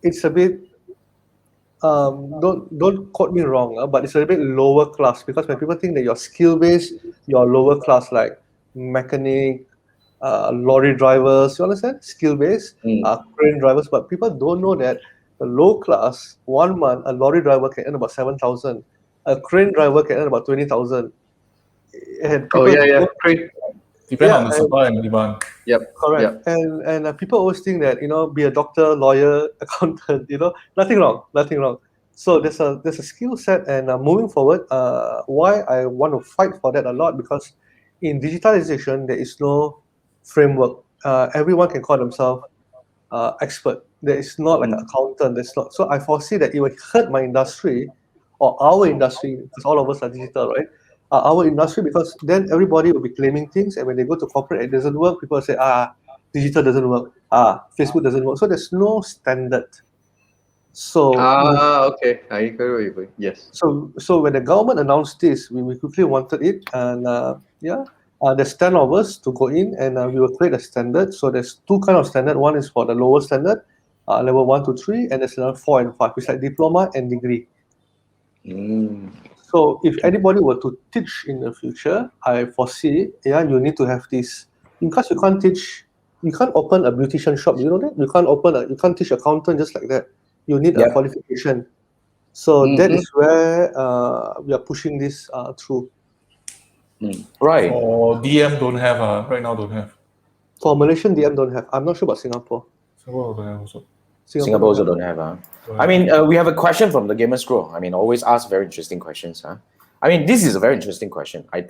it's a bit don't quote me wrong, but it's a bit lower class because when people think that you're skill based, you're lower class like mechanic, lorry drivers. You understand? Skill based, mm. crane drivers. But people don't know that the low class 1 month a lorry driver can earn about 7,000, a crane driver can earn about 20,000, and oh people yeah, yeah. don't. Great. depend on Yeah, the and supply and demand. Yep, correct. yep. And people always think that be a doctor, lawyer, accountant. Nothing wrong, nothing wrong. So there's a skill set, and moving forward, why I want to fight for that a lot because in digitalization there is no framework. Everyone can call themselves expert. There is not like an accountant. There's not. So I foresee that it will hurt my industry or our industry because all of us are digital, right? Our industry because then everybody will be claiming things, and when they go to corporate, it doesn't work. People say, digital doesn't work. Facebook doesn't work. So there's no standard. So Ah, okay. I agree with you. Yes. so when the government announced this, we quickly wanted it, and there's 10 of us to go in, and we will create a standard. So there's two kind of standard. One is for the lower standard, level 1 to 3, and there's another 4 and 5. It's like diploma and degree. Mm. So if anybody were to teach in the future, I foresee, you need to have this because you can't teach. You can't open a beautician shop. You know that you can't teach accountant just like that. You need a Yep. qualification. So that Mm-hmm. is where we are pushing this through. Right. For DM don't have right now don't have. For Malaysian DM don't have. I'm not sure about Singapore. Singapore don't have also. Singapore also don't have. I mean, we have a question from the Gamers Grow. I mean, always ask very interesting questions. I mean, this is a very interesting question. I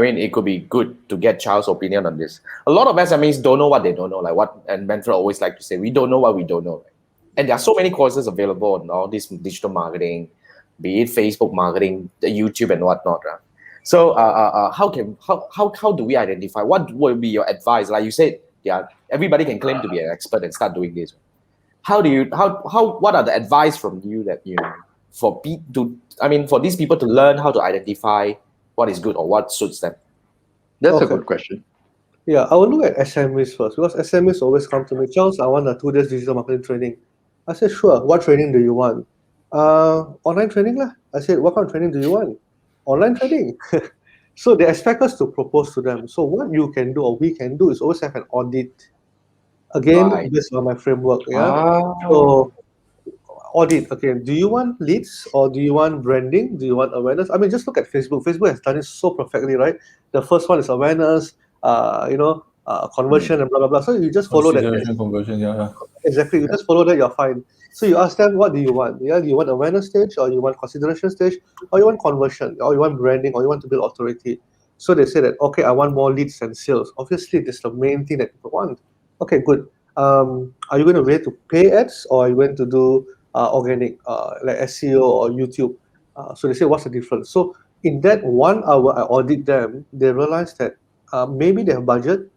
mean, it could be good to get Charles' opinion on this. A lot of SMEs don't know what they don't know. Like what, and Manfred always like to say, we don't know what we don't know. Right? And there are so many courses available on all this digital marketing, be it Facebook marketing, the YouTube and whatnot. Right? So, how do we identify? What would be your advice? Like you said, yeah, everybody can claim to be an expert and start doing this. How do you what are the advice from you that for these people to learn how to identify what is good or what suits them? That's a Okay. good question. Yeah, I will look at SMEs first because SMEs always come to me, Charles, I want a 2 days digital marketing training. I said, sure. What training do you want? Online training lah. I said, what kind of training do you want? Online training. So they expect us to propose to them. So what you can do or we can do is always have an audit. Again, Right. based on my framework. Yeah. Ah. So audit. Okay, do you want leads or do you want branding? Do you want awareness? I mean, just look at Facebook. Facebook has done it so perfectly, right? The first one is awareness, conversion and blah blah blah. So you just follow that. Conversion, yeah. Exactly. You just follow that, you're fine. So you ask them, what do you want? Yeah, do you want awareness stage, or you want consideration stage, or you want conversion, or you want branding, or you want to build authority? So they say that, okay, I want more leads and sales. Obviously, this is the main thing that people want. Okay, good. Are you going to wait to pay ads, or are you going to do organic, like SEO or YouTube? So they say, what's the difference? So in that 1 hour, I audit them. They realize that maybe they have budget,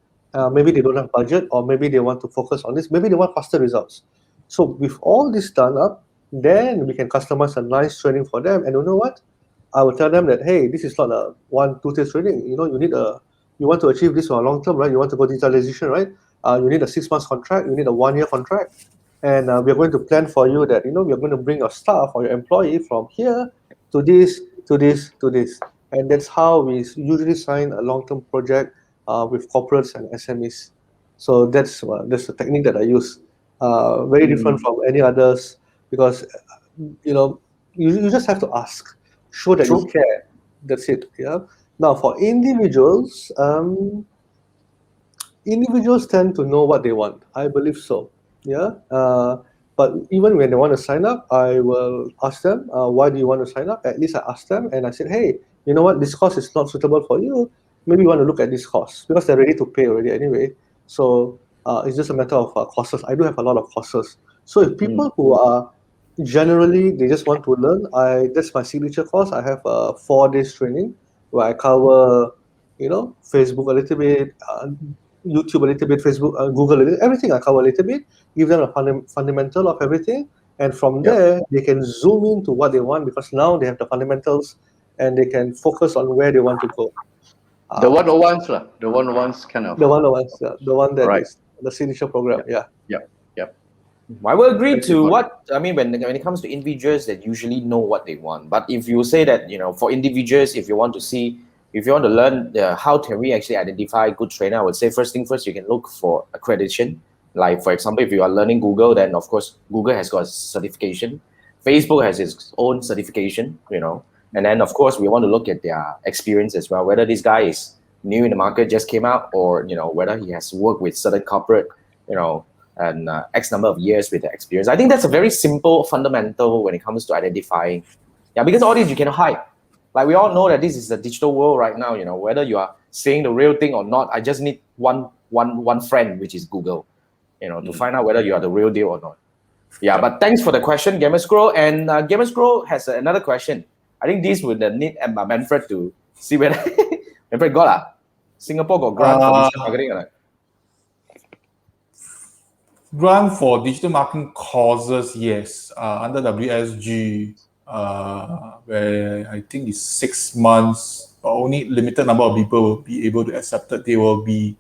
maybe they don't have budget, or maybe they want to focus on this. Maybe they want faster results. So with all this done up, then we can customize a nice training for them. And you know what? I will tell them that, hey, this is not a 1-2 days training. You want to achieve this for a long term, right? You want to go digitalization, right? You need a 6 months contract. You need a 1 year contract. And we are going to plan for you that, we are going to bring your staff or your employee from here to this, to this, to this. And that's how we usually sign a long-term project with corporates and SMEs. So that's the technique that I use. Very different from any others because you just have to ask, show that you True. care. That's it. Yeah. Now for individuals, individuals tend to know what they want. I believe so. Yeah. But even when they want to sign up, I will ask them, why do you want to sign up? At least I ask them and I said, hey, you know what, this course is not suitable for you. Maybe you want to look at this course because they're ready to pay already anyway. So it's just a matter of courses. I do have a lot of courses. So if people who are generally, they just want to learn, that's my signature course. I have a 4 days training where I cover, Facebook a little bit, YouTube a little bit, Facebook, Google a little, everything I cover a little bit, give them a fundamental of everything. And from there, they can zoom into what they want because now they have the fundamentals and they can focus on where they want to go. The 101s, lah. The 101s kind of. The 101s, yeah, the one that Right. is the signature program, yeah. Yep. I will agree Thank you to for what I mean when it comes to individuals that usually know what they want. But if you say that for individuals, if you want to learn how can we actually identify a good trainer, I would say first thing first, you can look for accreditation. Like for example, if you are learning Google, then of course Google has got certification. Facebook has its own certification, and then of course we want to look at their experience as well, whether this guy is new in the market, just came out, or whether he has worked with certain corporate, and X number of years with the experience. I think that's a very simple fundamental when it comes to identifying. Yeah, because all this you cannot hide. Like we all know that this is a digital world right now. Whether you are saying the real thing or not, I just need one friend, which is Google, to find out whether you are the real deal or not. Yeah, but thanks for the question, Gamer Scroll. And Gamer Scroll has another question. I think this would need Manfred to see whether Manfred got Singapore got grant for digital marketing or not? Grant for digital marketing courses, yes, under WSG, where I think it's 6 months, but only limited number of people will be able to accept it. They will be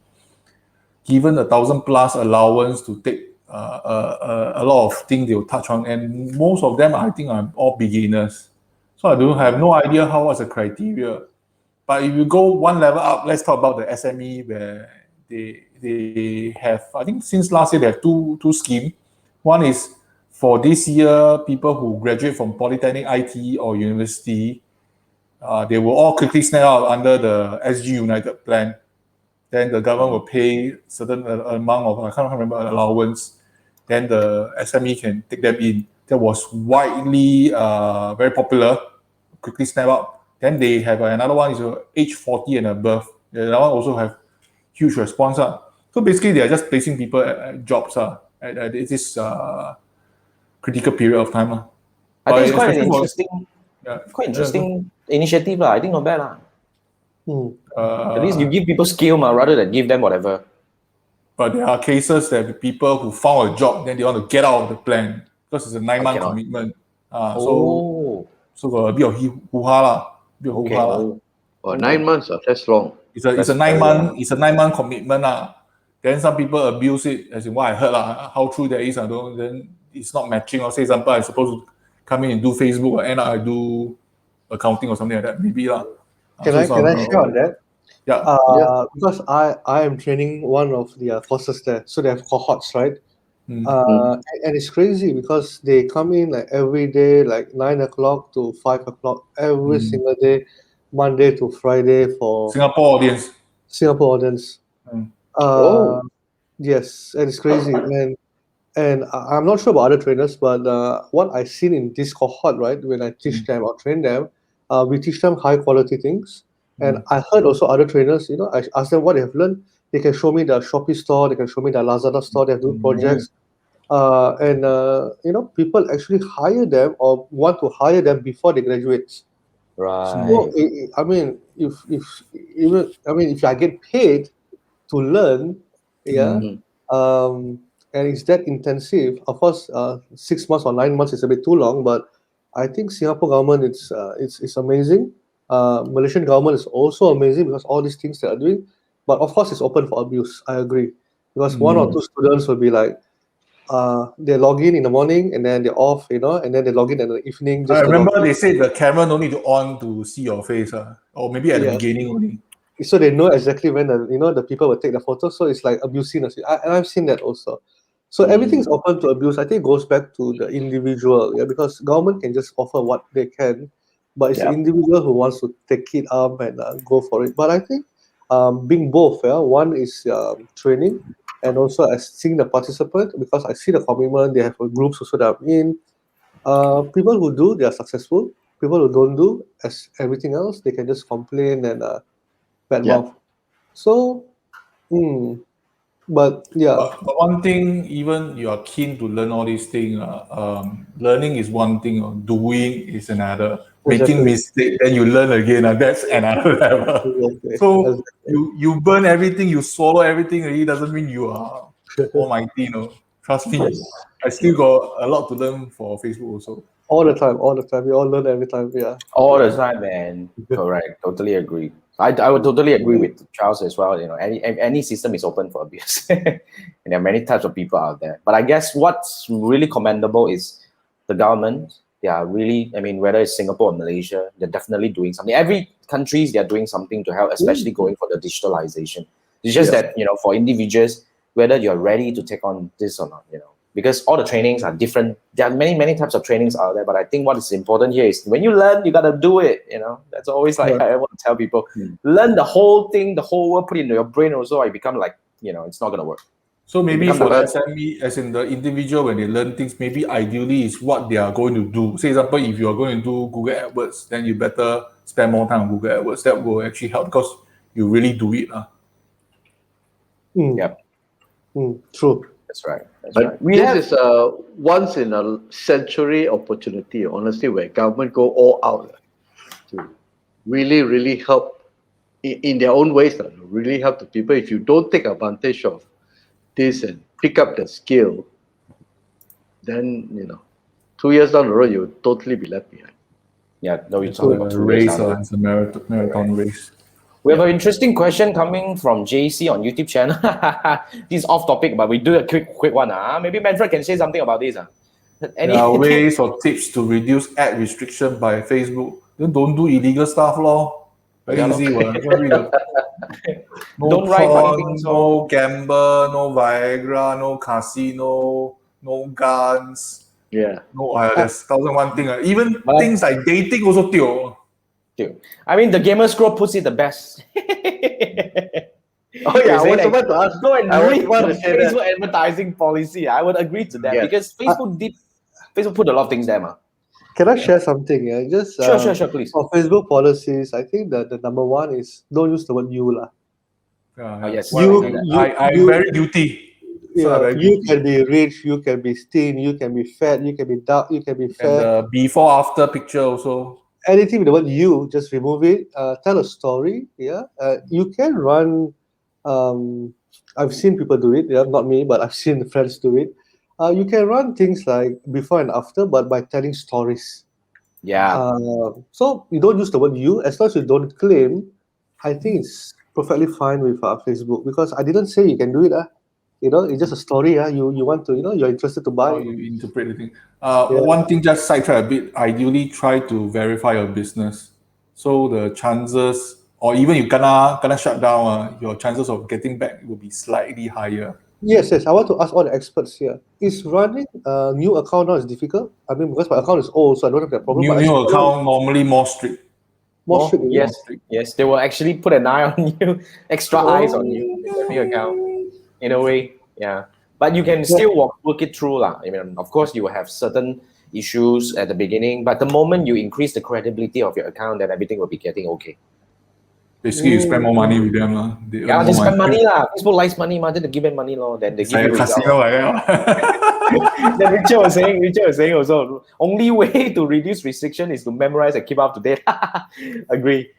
given 1,000+ allowance to take a lot of things they will touch on, and most of them I think are all beginners. So I have no idea what's the criteria. But if you go one level up, let's talk about the SME where they have, I think since last year, they have two schemes. One is for this year, people who graduate from Polytechnic, IT, or university, they will all quickly snap out under the SG United plan. Then the government will pay certain amount of, I can't remember, allowance. then the SME can take them in. That was widely very popular, quickly snap up. Then they have another one is age 40 and above. That one also have huge response. So basically, they are just placing people at jobs at this critical period of time. I think it's quite an Especially for- interesting, yeah, quite interesting initiative. I think not bad. At least you give people skill rather than give them whatever. But there are cases that people who found a job, then they want to get out of the plan because it's a 9-month cannot. commitment. Oh, So got a bit of hoo-ha lah. okay. Oh, 9 months, that's long. It's a That's 9-month commitment Then some people abuse it, as in what I heard how true that is. I don't. Then it's not matching. Or say example, I'm supposed to come in and do Facebook, or end up I do accounting or something like that. Maybe lah. Can I share on that? Yeah. Because I am training one of the courses there, so they have cohorts, right? And it's crazy because they come in like every day, like 9 o'clock to 5 o'clock every single day, Monday to Friday for Singapore audience. Singapore audience. Yes, and it's crazy. And I'm not sure about other trainers, but what I've seen in this cohort, right, when I teach them or train them, we teach them high quality things. And I heard also other trainers, I ask them what they have learned. They can show me the Shopee store, they can show me the Lazada store, they have new projects. People actually hire them or want to hire them before they graduate. Right. So, I mean, if I get paid to learn, and it's that intensive. Of course, 6 months or 9 months is a bit too long, but I think Singapore government it's amazing. Malaysian government is also amazing because all these things they are doing, but of course it's open for abuse. I agree because one or two students will be like, they log in the morning and then they're off, and then they log in the evening. I remember they said the camera no need to on to see your face, or maybe at the Yeah. beginning only. So they know exactly when the people will take the photo. So it's like abusing us. And I've seen that also. So everything's open to abuse. I think it goes back to the individual, because government can just offer what they can, but it's the individual who wants to take it up and go for it. But I think being both, one is training and also as seeing the participant, because I see the commitment. They have groups also that I'm in. People who do, they are successful. People who don't do, as everything else, they can just complain and bad mouth. So, but yeah. But one thing, even you are keen to learn all these things, learning is one thing, doing is another. Making mistake, then you learn again, that's another level. So you burn everything, you swallow everything, it doesn't mean you are almighty, Trust me, I still got a lot to learn for Facebook also. All the time. We all learn every time, All the time, man. Correct. Totally agree. I would totally agree with Charles as well. Any system is open for abuse, and there are many types of people out there. But I guess what's really commendable is the government. They are really, whether it's Singapore or Malaysia, they're definitely doing something. Every countries they're doing something to help, especially going for the digitalization. It's just that for individuals, whether you're ready to take on this or not, because all the trainings are different. There are many types of trainings out there, but I think what is important here is when you learn, you gotta do it. That's always I want to tell people, learn the whole thing, the whole work, put it into your brain also. I become it's not gonna work. So maybe for the SME, as in the individual, when they learn things, maybe ideally is what they are going to do. Say example, if you are going to do Google AdWords, then you better spend more time on Google AdWords. That will actually help because you really do it. Yep. True. That's right. This is a once in a century opportunity, honestly, where government go all out to really, really help in their own ways, really help the people. If you don't take advantage of this and pick up the skill, then 2 years down the road you'll totally be left behind. Yeah, no, it's a race, it's a marathon race. We have an interesting question coming from JC on YouTube channel. This is off topic, but we do a quick one. Maybe Manfred can say something about this. There are ways or tips to reduce ad restriction by Facebook. Then don't do illegal stuff, lor. Very easy. No Don't write funny porn, things, no gamble, no Viagra, no casino, no guns. Yeah. No, there's 1,001 things. Even things like dating also tio. The Gamer Scroll puts it the best. Oh yeah, I You're saying was that about to ask. go and I was read about the to say Facebook that. advertising policy. I would agree to that Yes. because Facebook put a lot of things there, ma. Can I share something? Yeah, just Sure, please. for Facebook policies, I think that the number one is don't use the word you lah. Oh yes, Well, I You know that. I'm very guilty. So I'm yeah, very you guilty. can be rich, you can be thin, you can be fat, you can be dark, you can be And fair. the before after picture also. Anything with the word you, just remove it. Tell a story. Yeah, you can run. Um, I've seen people do it. Yeah, not me, but I've seen friends do it. You can run things like before and after, but by telling stories. Yeah. So you don't use the word you as long as you don't claim. I think it's perfectly fine with Facebook because I didn't say you can do it. It's just a story. You want to, you're interested to buy How it. you interpret the thing. Yeah. One thing, just sidetrack a bit. Ideally, try to verify your business, so the chances, or even you gonna shut down, your chances of getting back will be slightly higher. Yes, yes. I want to ask all the experts here. Is running a new account now is difficult? I mean, because my account is old, so I don't have that problem. New But I new see a lot account normally more strict. more More? strict with it. More Yes. strict. Yes. They will actually put an eye on you, extra eyes on you with the new account. In a way, yeah. But you can Yeah. still work it through, lah. I mean, of course, you will have certain issues at the beginning, but the moment you increase the credibility of your account, then everything will be getting okay. Basically, you spend more money with them, they Yeah, earn more just spend money. money, lah. Facebook likes money, ma. Then they give them money, lor. Then they It's give like you a result. casino like that. Then Richard was saying also, only way to reduce restriction is to memorize and keep up to date. Agree.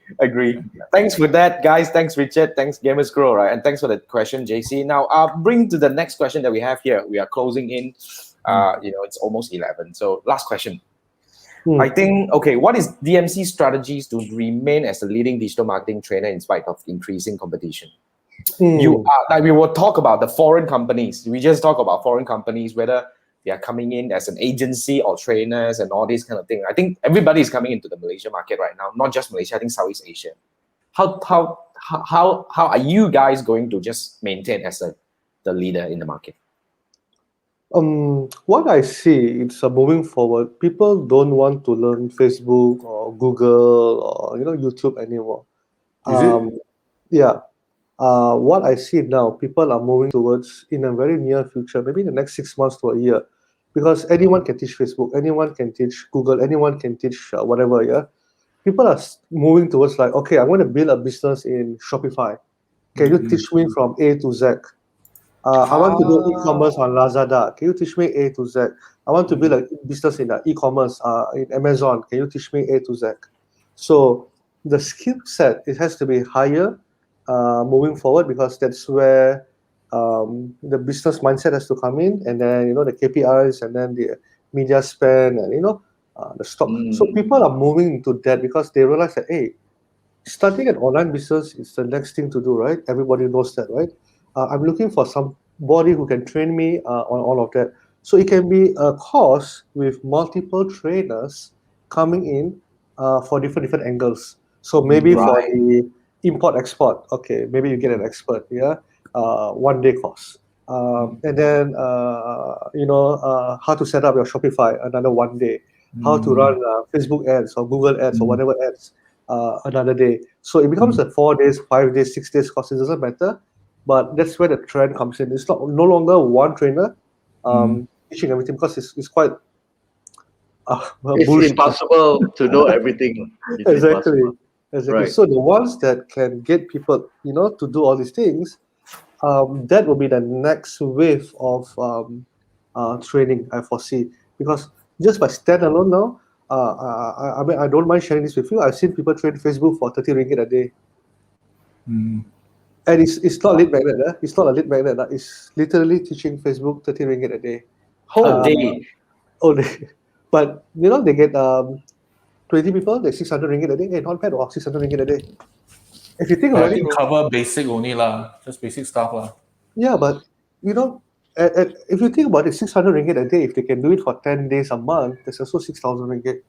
Thanks for that, guys. Thanks, Richard. Thanks, Gamers Grow, right? And thanks for the question, JC. Now, bring to the next question that we have here. We are closing in. It's almost 11. So, last question. Hmm. I think, okay, what is DMC strategies to remain as a leading digital marketing trainer in spite of increasing competition? You are like we will talk about the foreign companies. We just talk about foreign companies, whether they are coming in as an agency or trainers and all these kind of thing. I think everybody is coming into the Malaysia market right now, not just Malaysia. I think Southeast Asia. How are you guys going to just maintain as the leader in the market? What I see, it's moving forward. People don't want to learn Facebook or Google or YouTube anymore. Is it? Yeah. What I see now, people are moving towards in a very near future, maybe in the next 6 months to a year, because anyone can teach Facebook, anyone can teach Google, anyone can teach whatever. Yeah, people are moving towards like, okay, I'm going to build a business in Shopify. Can you teach me from A to Z? I want to do e-commerce on Lazada. Can you teach me A to Z? I want to build a business in e-commerce in Amazon. Can you teach me A to Z? So the skill set, it has to be higher moving forward because that's where the business mindset has to come in, and then the KPIs, and then the media spend, and the stock. So people are moving into that because they realize that, hey, starting an online business is the next thing to do, right? Everybody knows that, right? I'm looking for somebody who can train me on all of that. So it can be a course with multiple trainers coming in for different angles. So maybe for Right. the import export, okay, maybe you get an expert, yeah, 1 day course. And then how to set up your Shopify, another 1 day. How to run Facebook ads or Google ads or whatever ads, another day. So it becomes a 4 days, 5 days, 6 days course. It doesn't matter, but that's where the trend comes in. It's not no longer one trainer teaching everything because it's quite It's bullshit. impossible to know everything. It's Exactly, impossible. exactly. Right. So the ones that can get people, to do all these things, that will be the next wave of training I foresee. Because just by standalone now, I mean, I don't mind sharing this with you. I've seen people train Facebook for 30 ringgit a day. And it's not lead magnet. It's not a lead magnet. It's literally teaching Facebook 30 ringgit a day. Whole Uh, day. oh, but they get 20 people, they 600 ringgit a day. Hey, not bad, or 600 ringgit a day. If you think But I about it, think cover basic only lah, just basic stuff lah. yeah, but if you think about it, 600 ringgit a day, if they can do it for 10 days a month, that's also 6,000 ringgit.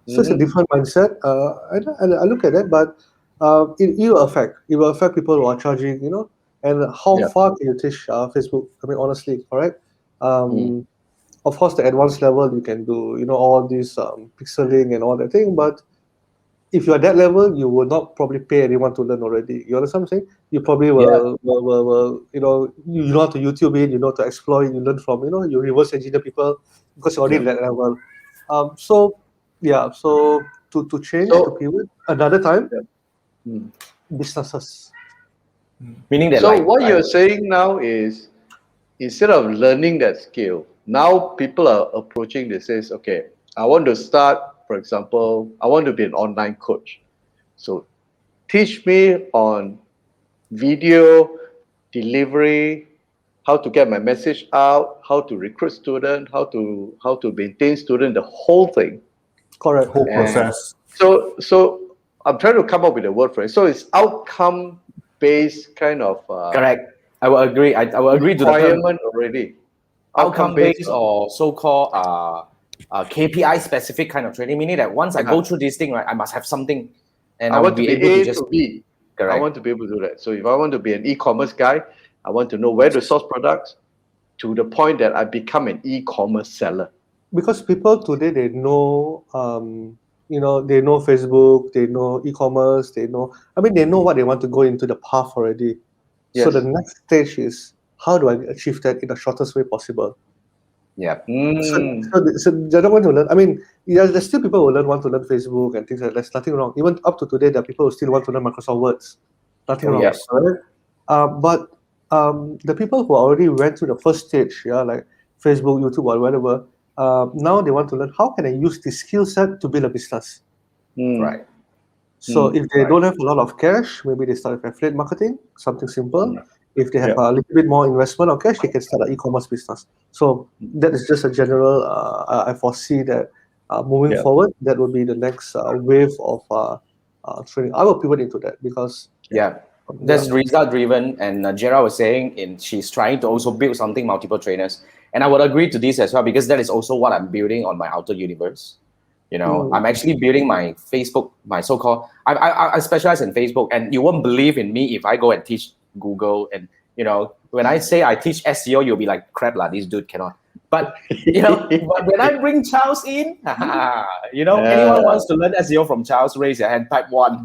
So it's a different mindset. I look at it, but it will affect. It will affect people who are charging, and how Yeah. far can you teach Facebook? I mean, honestly, correct? Of course, the advanced level, you can do, all these pixeling and all that thing, but if you're at that level, you will not probably pay anyone to learn already. You understand what I'm saying? You probably will you know how to YouTube it, you know how to exploit, you learn from, you reverse engineer people because you're already at that level. So yeah, so to change, to So, pivot another time, mm. businesses. Meaning that, So like, what you're saying now is, instead of learning that skill, now people are approaching this says, okay, I want to start, for example, I want to be an online coach. So teach me on video delivery, how to get my message out, how to recruit student, how to maintain student, the whole thing. Correct. Whole And process. so I'm trying to come up with a word for it. So it's outcome based kind of correct. I will agree. I will agree to the term requirement already. outcome Based. based or so-called KPI specific kind of training. Meaning that once I go through this thing, right, I must have something, and I I will want to be be able to A just to B. I correct. want to be able to do that. So if I want to be an e-commerce guy, I want to know where to source products to the point that I become an e-commerce seller. Because people today, they know, they know Facebook, they know e-commerce, they know what they want to go into the path already. So Yes. the next stage is, how do I achieve that in the shortest way possible? Yeah. So the other one to learn. I mean, yeah, there's still people who want to learn Facebook and things like that. There's nothing wrong. Even up to today, there are people who still want to learn Microsoft Words. Nothing Oh, wrong. yes. Right? But the people who already went through the first stage, yeah, like Facebook, YouTube, or whatever, now they want to learn how can I use this skill set to build a business. Right. So if they Right. don't have a lot of cash, maybe they start with affiliate marketing, something simple. If they have Yeah. a little bit more investment or cash, they can start an e-commerce business. So that is just a general. I foresee that moving Yeah. forward, that will be the next wave of training. I will pivot into that because Yeah. That's result driven, and Jera was saying she's trying to also build something multiple trainers, and I would agree to this as well because that is also what I'm building on my outer universe. I'm actually building my Facebook, my so-called. I specialize in Facebook, and you won't believe in me if I go and teach Google. And when I say I teach SEO, you'll be like, "Crap lah, this dude cannot." But but when I bring Charles in, anyone wants to learn SEO from Charles, raise your hand, type 1.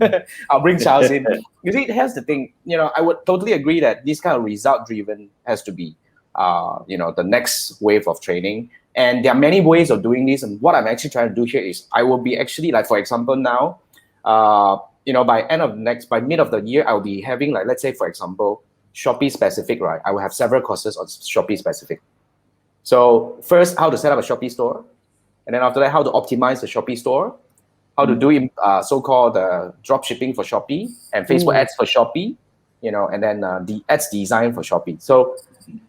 I'll bring Charles in. You see, here's the thing. I would totally agree that this kind of result-driven has to be, the next wave of training. And there are many ways of doing this. And what I'm actually trying to do here is I will be actually, like, for example, now, by mid of the year, I'll be having, like, let's say, for example, Shopee specific, right? I will have several courses on Shopee specific. So first, how to set up a Shopee store. And then after that, how to optimize the Shopee store, how to do so-called drop shipping for Shopee and Facebook ads for Shopee, and then the ads design for Shopee. So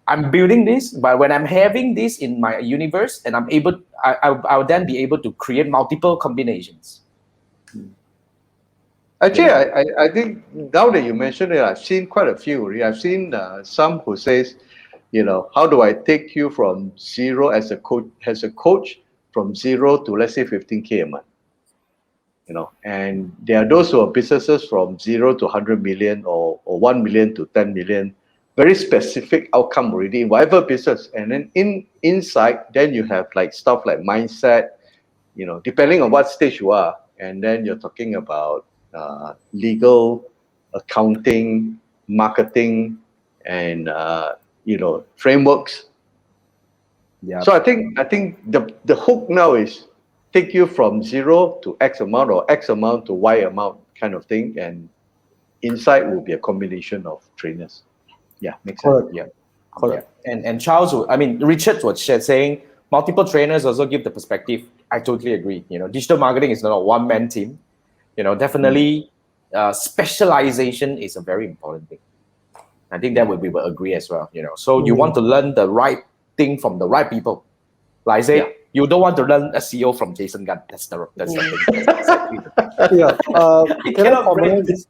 I'm building this, but when I'm having this in my universe, and I'll then be able to create multiple combinations. Actually, I think now that you mention it, I've seen quite a few. I've seen some who says, how do I take you from zero as a coach from zero to, let's say, 15K a month? And there are those who are businesses from 0 to 100 million or 1 million to 10 million, very specific outcome already in whatever business. And then inside, then you have like stuff like mindset, depending on what stage you are. And then you're talking about legal, accounting, marketing, and frameworks. Yeah. So I think the hook now is take you from 0 to X amount or X amount to Y amount kind of thing, and inside will be a combination of trainers. Yeah, makes sense. Correct. Yeah. Correct. Yeah. And Charles, Richard was saying multiple trainers also give the perspective. I totally agree. Digital marketing is not a one-man team. Definitely specialization is a very important thing. I think that we will agree as well. So you want to learn the right thing from the right people. Like I say, you don't want to learn SEO from Jason Gunn. That's the thing. That's exactly the thing. Yeah. You Can I cannot break comment? this.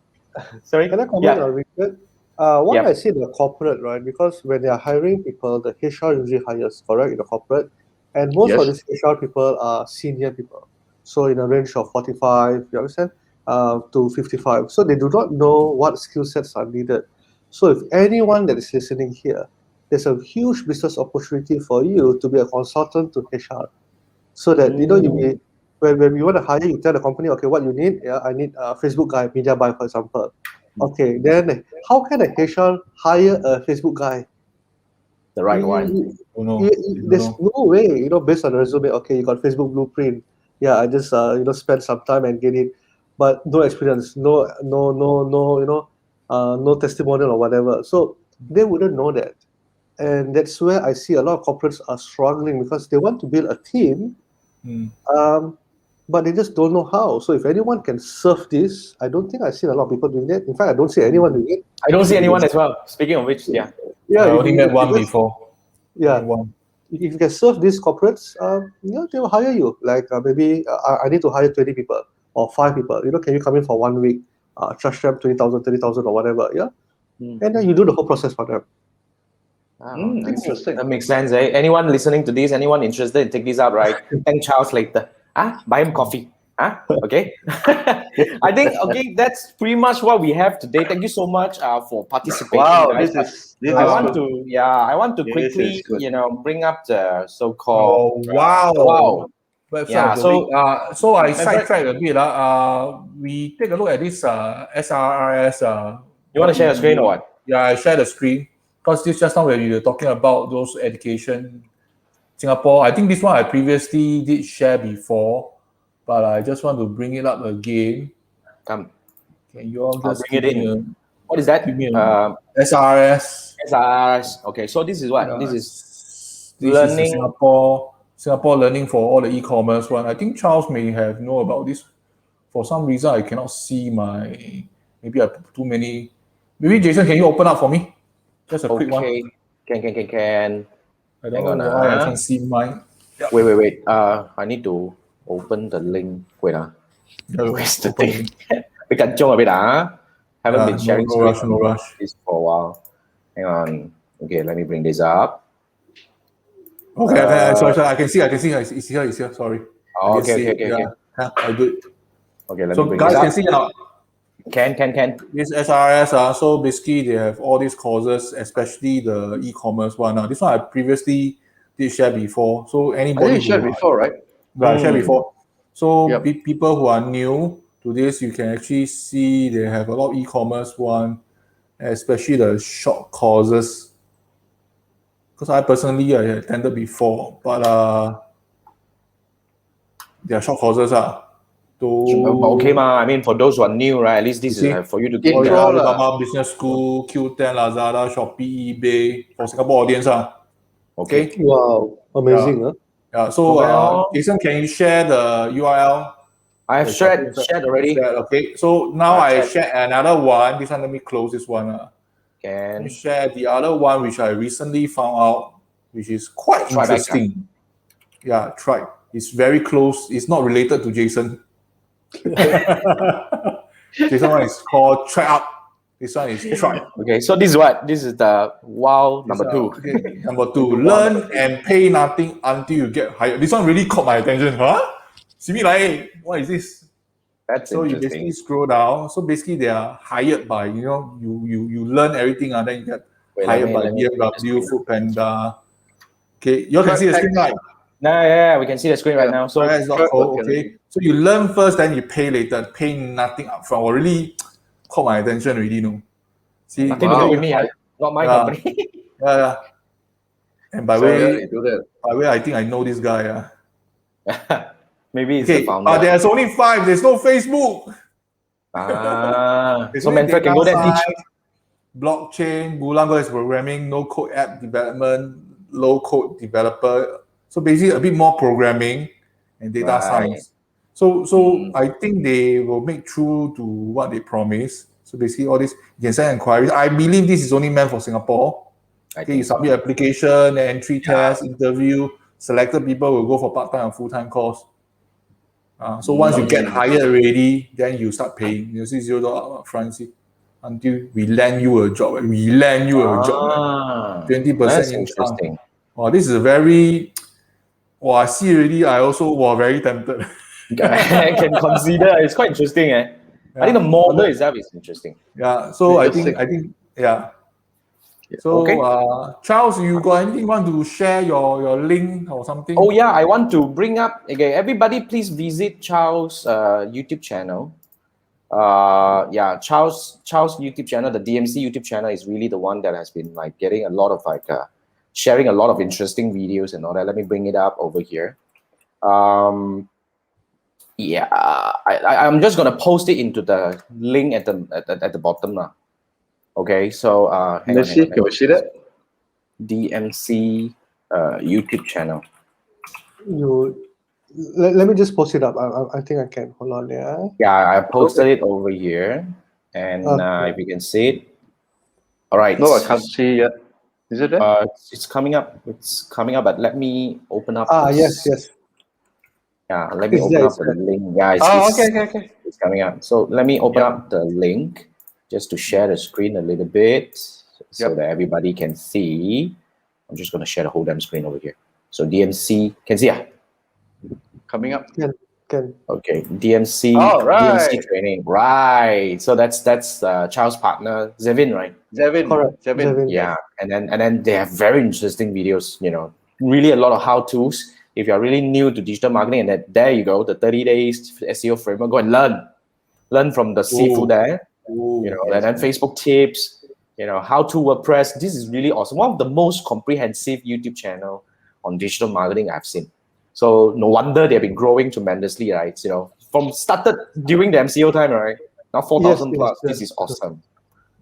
Sorry. Can I comment on Richard? Why Yeah. I say the corporate, right? Because when they are hiring people, the HR usually hires, correct, in the corporate. And most of these HR people are senior people. So in a range of 45, you understand, to 55. So they do not know what skill sets are needed. So if anyone that is listening here, there's a huge business opportunity for you to be a consultant to HR. So that, when you want to hire, you tell the company, okay, what you need? Yeah, I need a Facebook guy, media buy, for example. Okay, then how can a HR hire a Facebook guy? The right You- one. you- Don't know. there's no way, based on the resume. Okay, you got Facebook blueprint. Yeah, I just spend some time and get it, but no experience, no testimonial or whatever. So they wouldn't know that, and that's where I see a lot of corporates are struggling because they want to build a team, Mm. but they just don't know how. So if anyone can serve this, I don't think I've seen a lot of people doing that. In fact, I don't see anyone doing it. I don't see anyone as well. Speaking of which, yeah. Yeah, I only met one just- before. Yeah, Only one. if you can serve these corporates, they will hire you. Like maybe I need to hire 20 people or 5 people. Can you come in for 1 week? Charge them 20,000, 30,000 or whatever. Yeah, and then you do the whole process for them. Interesting. That makes sense. Eh? Anyone listening to this, anyone interested in take this up, right? Thank Charles later. Buy him coffee. Okay. I think that's pretty much what we have today. Thank you so much for participating. Wow, guys. this I is want good. to This quickly, is good. bring up the so-called. wow. Wow. Website Yeah, of the so- week. So I Website- sidetracked a bit. We take a look at this SRRS. You want to share your screen or what? Yeah, I share the screen because this just now when we were talking about those education Singapore. I think this one I previously did share before, but I just want to bring it up again. Come. Can you all I'll just bring it give me in. What is that? give me a SRS? SRS. Okay, so this is what? This is This is the learning. Singapore learning for all the e-commerce one. I think Charles may have know about this. For some reason, I cannot see maybe I put too many. Maybe Jason, can you open up for me? Just a quick one. Okay. Can. I don't Hang know on, why I can't see mine. Wait. I need to open the link. Wait. Where's the thing? Bị cận trông ở bên đã. Haven't been sharing no screen rush, no on rush. this for a while. Hang on. Okay, let me bring this up. Okay, sorry, I can see. It's here. Sorry. Oh, I can okay. see. Yeah, I do it. Okay, let me So bring guys this can up. see now. Can. This SRS, so basically they have all these courses, especially the e-commerce one. This one I previously did share before. So I anybody think you shared who before, right? I shared before. So Yep. people who are new to this, you can actually see they have a lot of e-commerce one, especially the short courses. Because I personally I attended before, but they are short courses Okay, I mean, for those who are new, right? At least this See? is for you to get Intro the- lah. Alibaba Business School, Q10, Lazada, Shopee, eBay for Singapore audience. Okay. Wow, amazing, huh? Yeah, so Well- Jason, can you share the URL? I have shared already. Okay, so now I've I shared. share another one. This one, let me close this one. Let Can me share the other one, which I recently found out, which is quite Try back, interesting. Yeah, try. It's very close. It's not related to Jason. Jason one is called Try Up. This one is Try. Okay, so this is what? This is the wow number This, 2. okay, number 2, learn and pay nothing until you get hired. This one really caught my attention. Huh? Simi Lai, what is this? That's So you interesting. basically scroll down. So basically they are hired by, you learn everything and then you get Wait, hired by let me BMW, Food Panda. Okay, you all can see the screen, right? Yeah, we can see the screen right now. So Try.co, okay. So you learn first, then you pay later. Pay nothing upfront. Well, really caught my attention already, no? See, nothing to do with me, not my company. Yeah. And by So way, you do that. I think I know this guy. Maybe it's Okay, the founder. there's only 5. There's no Facebook. So Manfred can go there and teach. Science, blockchain, Gulang is programming, no code app development, low code developer. So basically a bit more programming and data Right. science. So I think they will make true to what they promise. So basically all this, you can send inquiries. I believe this is only meant for Singapore. I Okay, you think so. submit application, entry test, interview, selected people will go for part-time and full-time course. So once you get hired already, then you start paying. You see $0 upfront, see, until we land you a job. 20% That's income. interesting. Wow, this is a very. I see already. I also very tempted. I can consider. It's quite interesting, I think the model itself is interesting. Yeah. So I Interesting. think yeah. So, Okay. Charles, you got anything you want to share your link or something? Oh yeah, I want to bring up again. Everybody, please visit Charles' YouTube channel. Yeah, Charles YouTube channel, the DMC YouTube channel is really the one that has been like getting a lot of sharing a lot of interesting videos and all that. Let me bring it up over here. Yeah, I'm just gonna post it into the link at the bottom now. Okay, so hang Let's on, see. Can we see that? DMC YouTube channel. Let me just post it up. I think I can. Hold on, yeah. Yeah, I posted it over here, and Okay. if you can see it. All right. No, I can't see yet. Is it there? It's coming up. It's coming up, but let me open up. Yes. Yeah, let me It's open there, up it's the there. link. Yeah, Okay. it's coming up. So let me open Yep. up the link just to share the screen a little bit so Yep. that everybody can see. I'm just going to share the whole damn screen over here. So DMC, can see? Coming up. Can. Okay, DMC, Oh, right. DMC training. Right. So that's Charles' partner, Zevin, right? Zevin. Correct. Zevin. Zevin. Yeah, and then they have very interesting videos, really a lot of how-tos. If you're really new to digital marketing, and there you go, the 30 days SEO framework, go and learn from the seafood there, and then Facebook tips, how to WordPress. This is really awesome. One of the most comprehensive YouTube channel on digital marketing I've seen. So no wonder they've been growing tremendously, right? From started during the MCO time, right? Now 4,000 plus. Yes. This is awesome.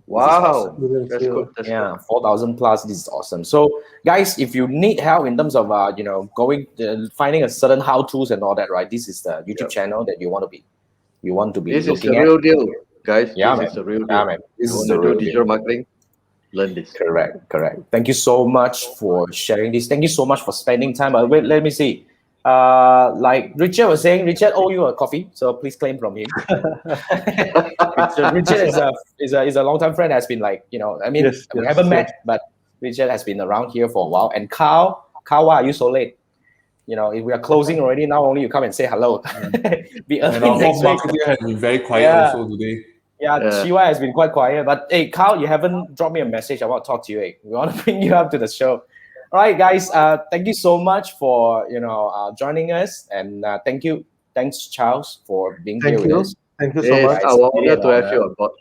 Wow. Brilliant, That's yeah. good. That's Yeah, 4,000 plus. This is awesome. So, guys, if you need help in terms of finding a certain how tos and all that, right? This is the YouTube channel that you want to be This is the looking at. real deal, guys. Yeah, This man. is the real deal. Yeah, man. This You is want the to do real digital deal. marketing? Learn this. Correct. Thank you so much for sharing this. Thank you so much for spending time. Wait, let me see. Like Richard was saying, Richard owe you a coffee, so please claim from him. Richard is a long-time friend. Has been we haven't met, but Richard has been around here for a while. And Carl, why are you so late? If we are closing already, now only you come and say hello. Be early And our next week. marketing has been very quiet Yeah. also today. Yeah, Shiva has been quite quiet. But hey, Carl, you haven't dropped me a message. I want to talk to you. Hey. We want to bring you up to the show. All right, guys. Thank you so much for joining us, and thanks Charles for being here with us. Thank you so It's much. our Really honor an to have honor. you on board.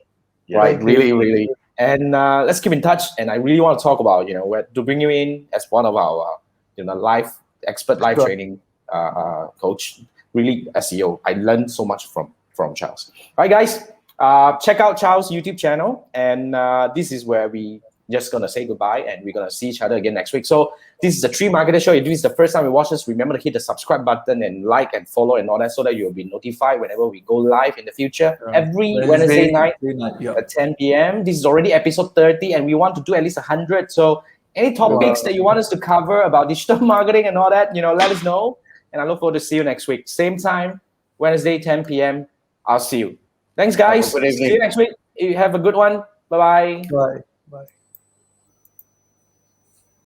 Yeah. Right, Thank really, you. really. And let's keep in touch. And I really want to talk about to bring you in as one of our live expert live Sure. training coach. Really SEO. I learned so much from Charles. All right, guys. Check out Charles' YouTube channel, and this is where we just gonna say goodbye, and we're gonna see each other again next week. So this is the Tree Marketer Show. If this is the first time you watch us, remember to hit the subscribe button and like and follow and all that, so that you'll be notified whenever we go live in the future. Every Wednesday night at 10 p.m. This is already episode 30, and we want to do at least 100. So any topics that you want us to cover about digital marketing and all that, let us know. And I look forward to see you next week. Same time, Wednesday, 10 p.m. I'll see you. Thanks, guys. Have a good See you evening. next week. You have a good one. Bye-bye. Bye.